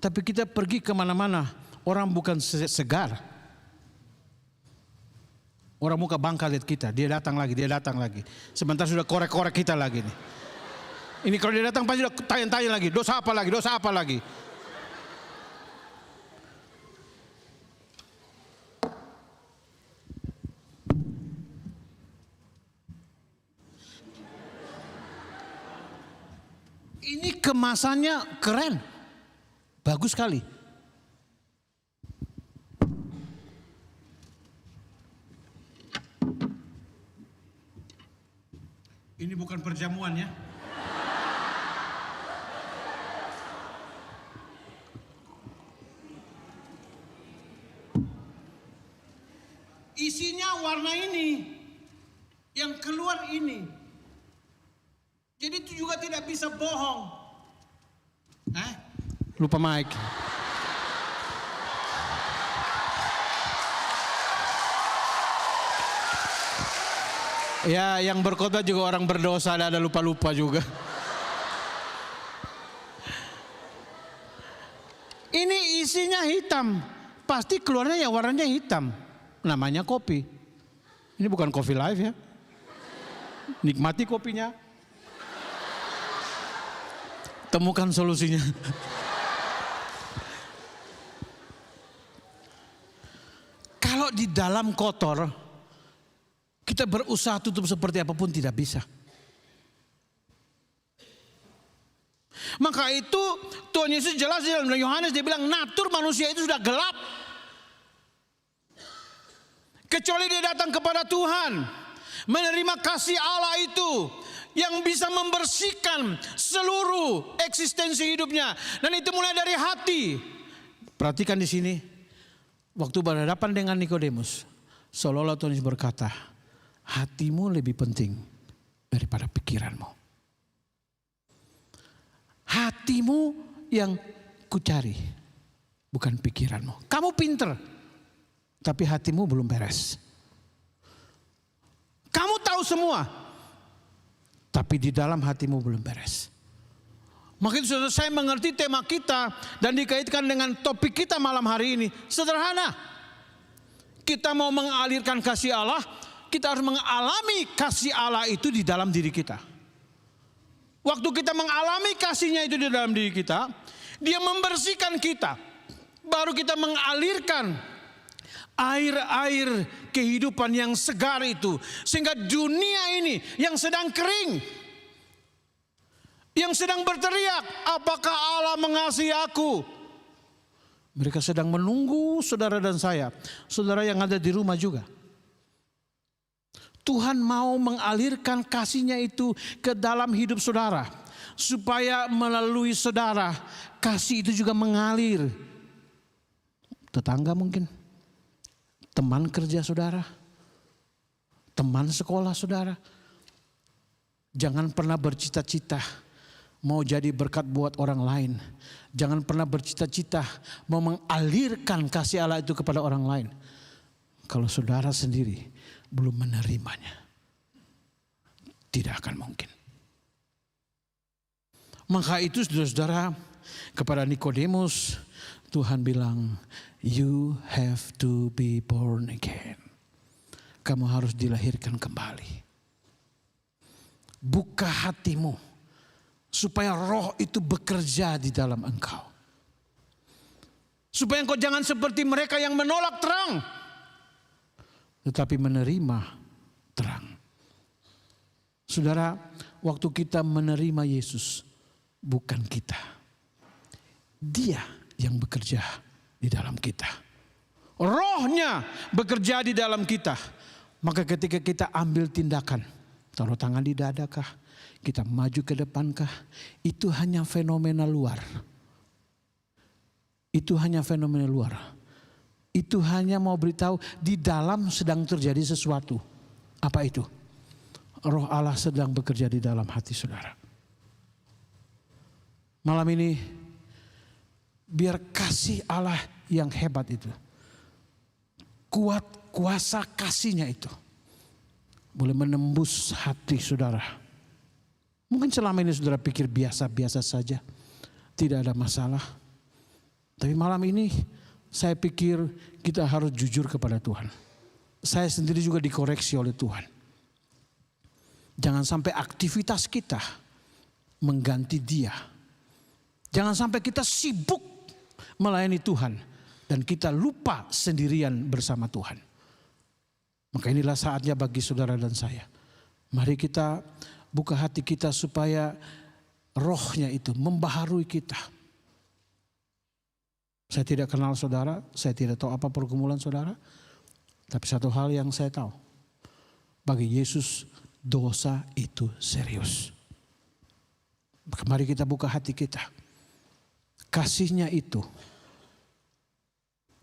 tapi kita pergi kemana-mana, orang bukan segar. Orang muka bangka lihat kita, dia datang lagi. Sebentar sudah korek-korek kita lagi nih. Ini kalau dia datang pasti sudah tanya-tanya lagi, dosa apa lagi. Ini kemasannya keren, bagus sekali. Ini bukan perjamuan ya. ini, yang keluar ini. Jadi itu juga tidak bisa bohong. Lupa mic. Ya, yang berkhotbah juga orang berdosa, ada lupa-lupa juga. Ini isinya hitam, pasti keluarnya yang warnanya hitam. Namanya kopi. Ini bukan Coffee Life ya. Nikmati kopinya. Temukan solusinya. Kalau di dalam kotor, kita berusaha tutup seperti apapun tidak bisa. Maka itu Tuhan Yesus jelas di dalam Yohanes, dia bilang natur manusia itu sudah gelap. Kecuali dia datang kepada Tuhan, menerima kasih Allah itu yang bisa membersihkan seluruh eksistensi hidupnya. Dan itu mulai dari hati. Perhatikan di sini, waktu berhadapan dengan Nikodemus, seolah-olah Tuhan Yesus berkata, hatimu lebih penting daripada pikiranmu. Hatimu yang kucari, bukan pikiranmu. Kamu pinter, tapi hatimu belum beres. Kamu tahu semua, tapi di dalam hatimu belum beres. Maka itu saudara, saya mengerti tema kita dan dikaitkan dengan topik kita malam hari ini. Sederhana, kita mau mengalirkan kasih Allah, kita harus mengalami kasih Allah itu di dalam diri kita. Waktu kita mengalami kasihnya itu di dalam diri kita, dia membersihkan kita. Baru kita mengalirkan air-air kehidupan yang segar itu. Sehingga dunia ini yang sedang kering, yang sedang berteriak, apakah Allah mengasihi aku? Mereka sedang menunggu saudara dan saya, saudara yang ada di rumah juga. Tuhan mau mengalirkan kasih-Nya itu ke dalam hidup saudara. Supaya melalui saudara, kasih itu juga mengalir. Tetangga mungkin, teman kerja saudara, teman sekolah saudara. Jangan pernah bercita-cita mau jadi berkat buat orang lain. Jangan pernah bercita-cita mau mengalirkan kasih Allah itu kepada orang lain. Kalau saudara sendiri belum menerimanya, tidak akan mungkin. Maka itu saudara-saudara, kepada Nikodemus Tuhan bilang, you have to be born again. Kamu harus dilahirkan kembali. Buka hatimu supaya roh itu bekerja di dalam engkau. Supaya engkau jangan seperti mereka yang menolak terang, tetapi menerima terang. Saudara, waktu kita menerima Yesus, bukan kita. Dia yang bekerja di dalam kita. Rohnya bekerja di dalam kita. Maka ketika kita ambil tindakan, taruh tangan di dadakah, kita maju ke depankah, itu hanya fenomena luar. Itu hanya fenomena luar. Itu hanya mau beritahu di dalam sedang terjadi sesuatu. Apa itu? Roh Allah sedang bekerja di dalam hati saudara. Malam ini biar kasih Allah yang hebat itu, kuat kuasa kasih-Nya itu boleh menembus hati saudara. Mungkin selama ini saudara pikir biasa-biasa saja, tidak ada masalah. Tapi malam ini saya pikir kita harus jujur kepada Tuhan. Saya sendiri juga dikoreksi oleh Tuhan. Jangan sampai aktivitas kita mengganti Dia. Jangan sampai kita sibuk melayani Tuhan dan kita lupa sendirian bersama Tuhan. Maka inilah saatnya bagi saudara dan saya. Mari kita buka hati kita supaya rohnya itu membaharui kita. Saya tidak kenal saudara, saya tidak tahu apa pergumulan saudara. Tapi satu hal yang saya tahu, bagi Yesus dosa itu serius. Mari kita buka hati kita. Kasih-Nya itu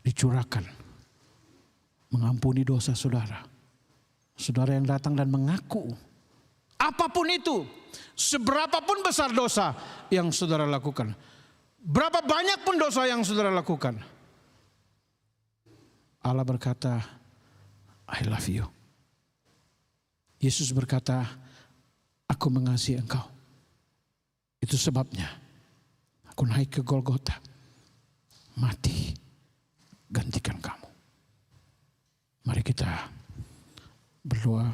dicurahkan, mengampuni dosa saudara, Saudara yang datang dan mengaku apapun itu, seberapapun besar dosa yang saudara lakukan, berapa banyak pun dosa yang saudara lakukan, Allah berkata, I love you. Yesus berkata, aku mengasihi engkau. Itu sebabnya aku naik ke Golgota, mati, gantikan kamu. Mari kita berdoa.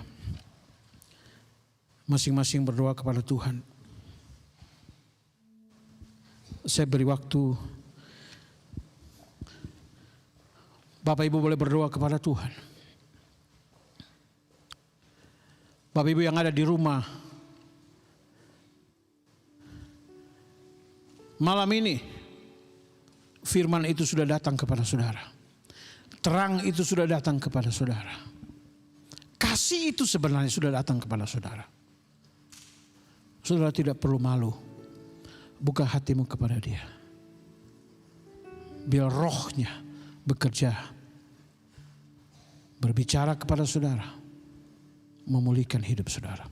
Masing-masing berdoa kepada Tuhan. Saya beri waktu. Bapak Ibu boleh berdoa kepada Tuhan. Bapak Ibu yang ada di rumah, malam ini firman itu sudah datang kepada saudara. Terang itu sudah datang kepada saudara. Kasih itu sebenarnya sudah datang kepada saudara. Saudara tidak perlu malu. Buka hatimu kepada Dia. Biar rohnya bekerja. Berbicara kepada saudara. Memulihkan hidup saudara.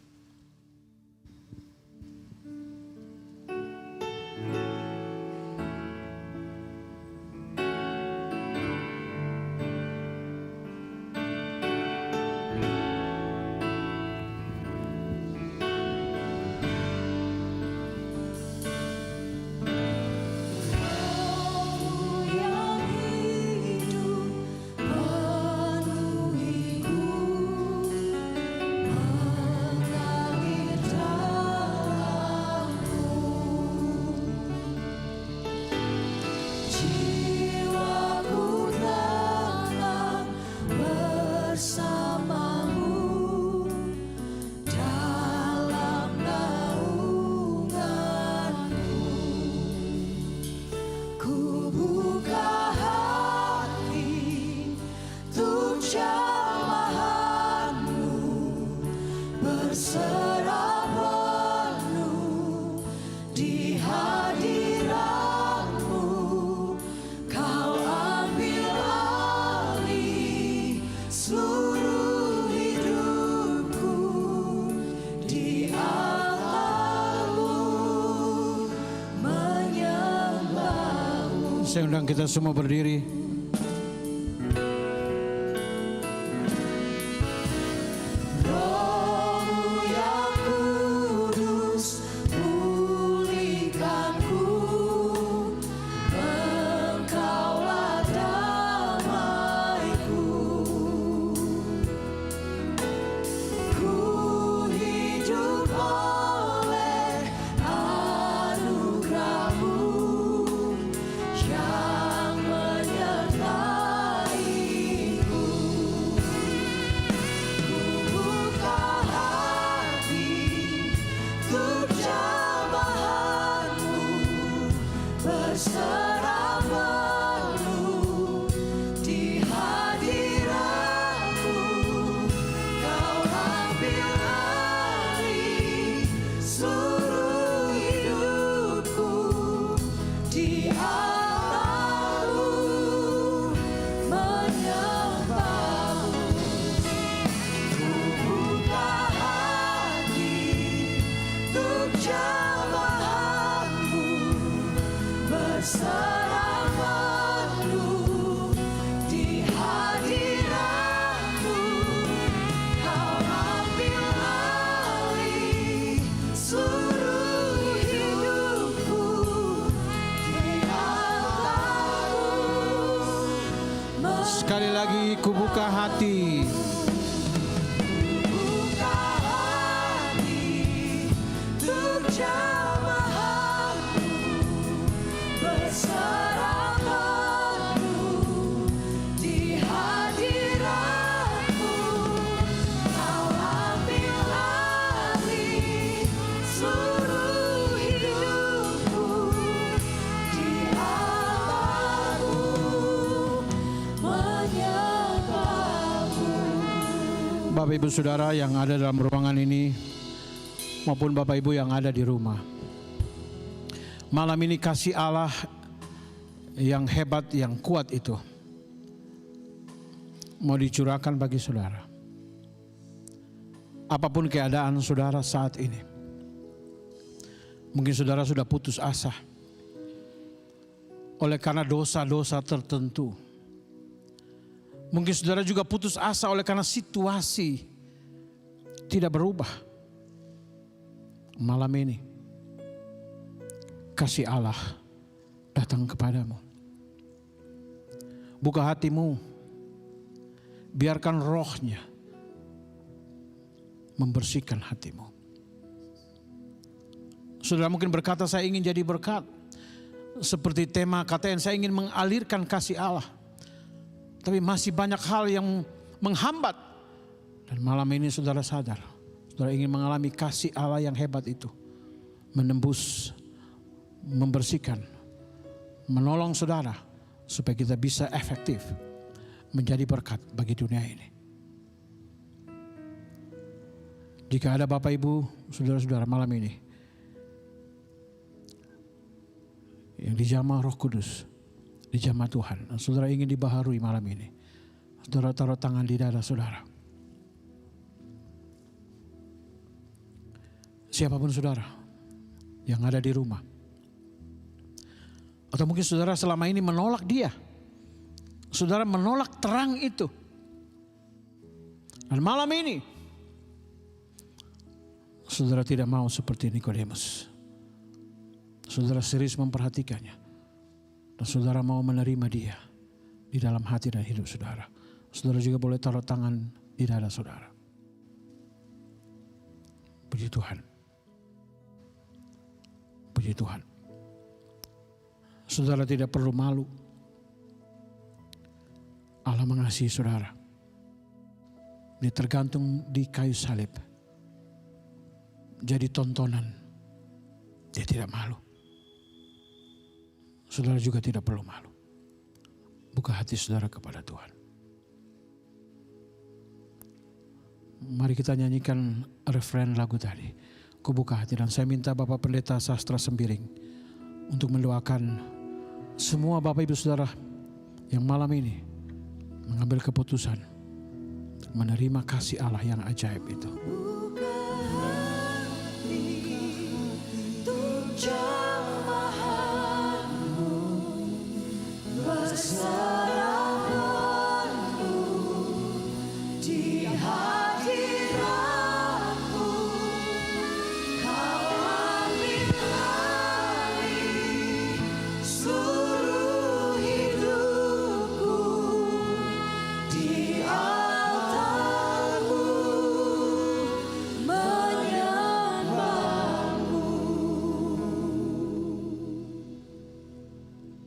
Saya undang kita semua berdiri. Sekali lagi ku buka hati. Buka hati untuk jamahanmu, berserah penuh di hadiratmu. Kau ambil alih seluruh hidupku, di halamu menyembahmu. Bapak Ibu Saudara yang ada dalam ruangan ini maupun Bapak Ibu yang ada di rumah. Malam ini kasih Allah yang hebat, yang kuat itu mau dicurahkan bagi saudara. Apapun keadaan saudara saat ini. Mungkin saudara sudah putus asa oleh karena dosa-dosa tertentu. Mungkin saudara juga putus asa oleh karena situasi tidak berubah. Malam ini kasih Allah datang kepadamu. Buka hatimu, biarkan rohnya membersihkan hatimu. Saudara mungkin berkata, saya ingin jadi berkat. Seperti tema KTN, saya ingin mengalirkan kasih Allah. Tapi masih banyak hal yang menghambat. Dan malam ini saudara sadar, saudara ingin mengalami kasih Allah yang hebat itu. Menembus, membersihkan, menolong saudara supaya kita bisa efektif menjadi berkat bagi dunia ini. Jika ada Bapak Ibu, saudara-saudara malam ini yang dijamah Roh Kudus, dijamah Tuhan, dan saudara ingin dibaharui malam ini, saudara taruh tangan di dada saudara. Siapapun saudara yang ada di rumah, atau mungkin saudara selama ini menolak dia, saudara menolak terang itu, dan malam ini saudara tidak mau seperti Nikodemus. Saudara serius memperhatikannya. Dan saudara mau menerima dia di dalam hati dan hidup saudara. Saudara juga boleh taruh tangan di dada saudara. Puji Tuhan. Puji Tuhan. Saudara tidak perlu malu. Allah mengasihi saudara. Dia tergantung di kayu salib. Jadi tontonan. Dia tidak malu. Saudara juga tidak perlu malu. Buka hati saudara kepada Tuhan. Mari kita nyanyikan referen lagu tadi. Ku buka hati, dan saya minta Bapak Pendeta Sastra Sembiring untuk mendoakan semua Bapak Ibu Saudara yang malam ini mengambil keputusan menerima kasih Allah yang ajaib itu.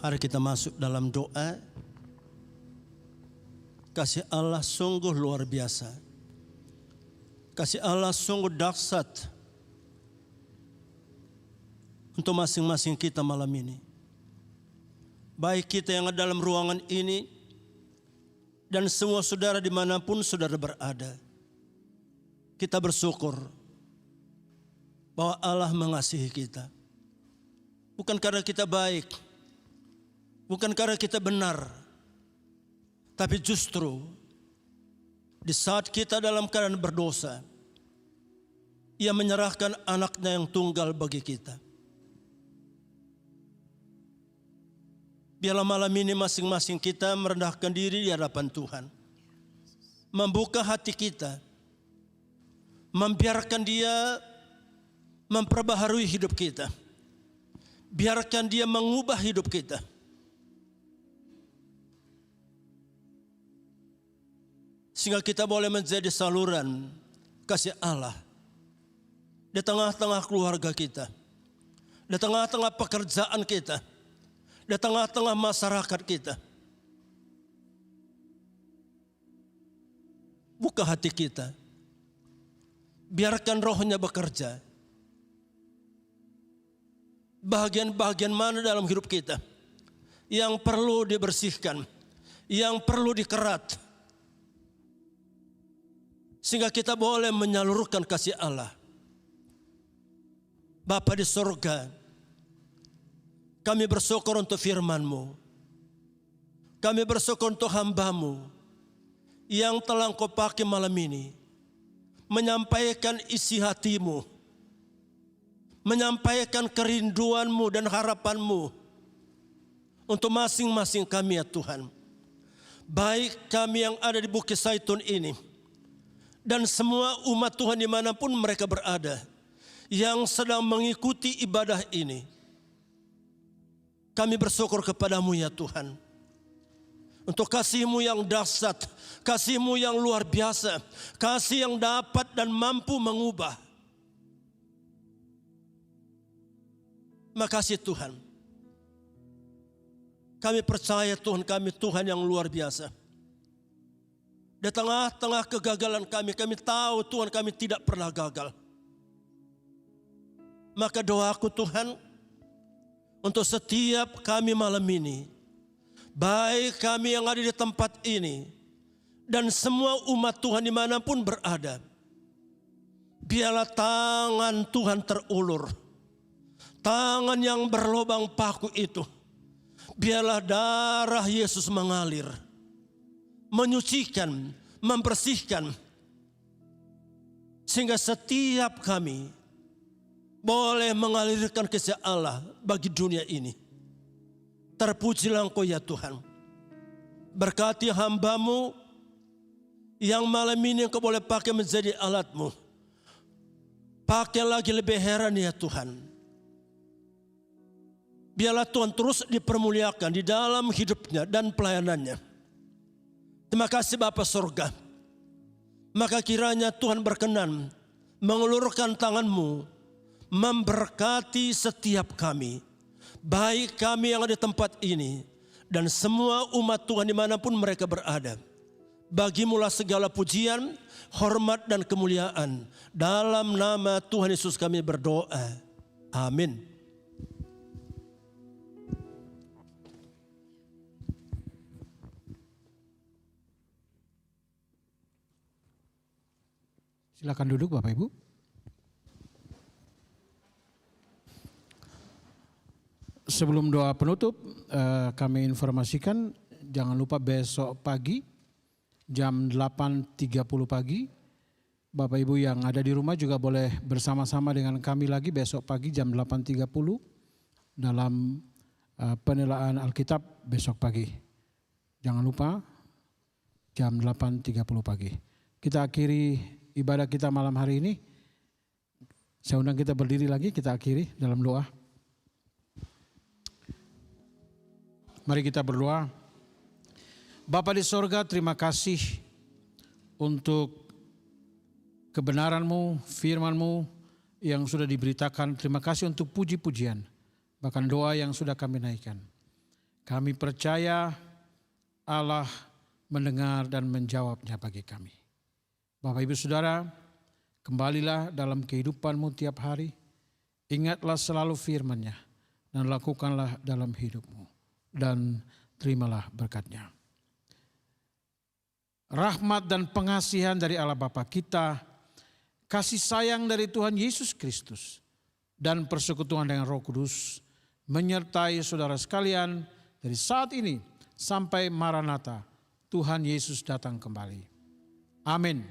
Mari kita masuk dalam doa. Kasih Allah sungguh luar biasa. Kasih Allah sungguh dahsyat untuk masing-masing kita malam ini. Baik kita yang ada dalam ruangan ini dan semua saudara dimanapun saudara berada. Kita bersyukur bahwa Allah mengasihi kita. Bukan karena kita baik, bukan karena kita benar, tapi justru di saat kita dalam keadaan berdosa, Ia menyerahkan anaknya yang tunggal bagi kita. Biarlah malam ini masing-masing kita merendahkan diri di hadapan Tuhan. Membuka hati kita, membiarkan Dia memperbaharui hidup kita. Biarkan Dia mengubah hidup kita. Sehingga kita boleh menjadi saluran kasih Allah di tengah-tengah keluarga kita, di tengah-tengah pekerjaan kita, di tengah-tengah masyarakat kita. Buka hati kita, biarkan rohnya bekerja. Bagian-bagian mana dalam hidup kita yang perlu dibersihkan, yang perlu dikerat, sehingga kita boleh menyalurkan kasih Allah. Bapa di surga, kami bersyukur untuk firman-Mu. Kami bersyukur untuk hamba-Mu yang telah Engkau pakai malam ini menyampaikan isi hatimu, menyampaikan kerinduanmu dan harapanmu untuk masing-masing kami ya Tuhan. Baik kami yang ada di Bukit Zaitun ini dan semua umat Tuhan dimanapun mereka berada yang sedang mengikuti ibadah ini. Kami bersyukur kepadamu ya Tuhan, untuk kasih-Mu yang dahsyat, kasih-Mu yang luar biasa, kasih yang dapat dan mampu mengubah. Makasih Tuhan. Kami percaya Tuhan kami Tuhan yang luar biasa. Di tengah-tengah kegagalan kami tahu Tuhan kami tidak pernah gagal. Maka doaku Tuhan, untuk setiap kami malam ini, baik kami yang ada di tempat ini dan semua umat Tuhan dimanapun berada, biarlah tangan Tuhan terulur, tangan yang berlubang paku itu, biarlah darah Yesus mengalir, menyucikan, membersihkan, sehingga setiap kami boleh mengalirkan kasih Allah bagi dunia ini. Terpujilah Engkau ya Tuhan. Berkati hamba-Mu yang malam ini Engkau boleh pakai menjadi alat-Mu. Pakai lagi lebih heran ya Tuhan. Biarlah Tuhan terus dipermuliakan di dalam hidupnya dan pelayanannya. Terima kasih Bapa Surga. Maka kiranya Tuhan berkenan mengulurkan tangan-Mu, memberkati setiap kami, baik kami yang ada di tempat ini dan semua umat Tuhan dimanapun mereka berada. Bagimulah segala pujian, hormat dan kemuliaan. Dalam nama Tuhan Yesus kami berdoa. Amin. Silakan duduk Bapak Ibu. Sebelum doa penutup, kami informasikan jangan lupa besok pagi jam 8.30 pagi, Bapak Ibu yang ada di rumah juga boleh bersama-sama dengan kami lagi besok pagi jam 8.30 dalam penelaan Alkitab besok pagi. Jangan lupa jam 8.30 pagi. Kita akhiri ibadah kita malam hari ini. Saya undang kita berdiri lagi, kita akhiri dalam doa. Mari kita berdoa. Bapa di sorga, terima kasih untuk kebenaran-Mu, firman-Mu yang sudah diberitakan. Terima kasih untuk puji-pujian, bahkan doa yang sudah kami naikkan. Kami percaya Allah mendengar dan menjawabnya bagi kami. Bapak Ibu Saudara, kembalilah dalam kehidupan-Mu tiap hari. Ingatlah selalu firman-Nya dan lakukanlah dalam hidup-Mu. Dan terimalah berkat-Nya. Rahmat dan pengasihan dari Allah Bapa kita, kasih sayang dari Tuhan Yesus Kristus, dan persekutuan dengan Roh Kudus menyertai saudara sekalian dari saat ini sampai Maranatha, Tuhan Yesus datang kembali. Amin.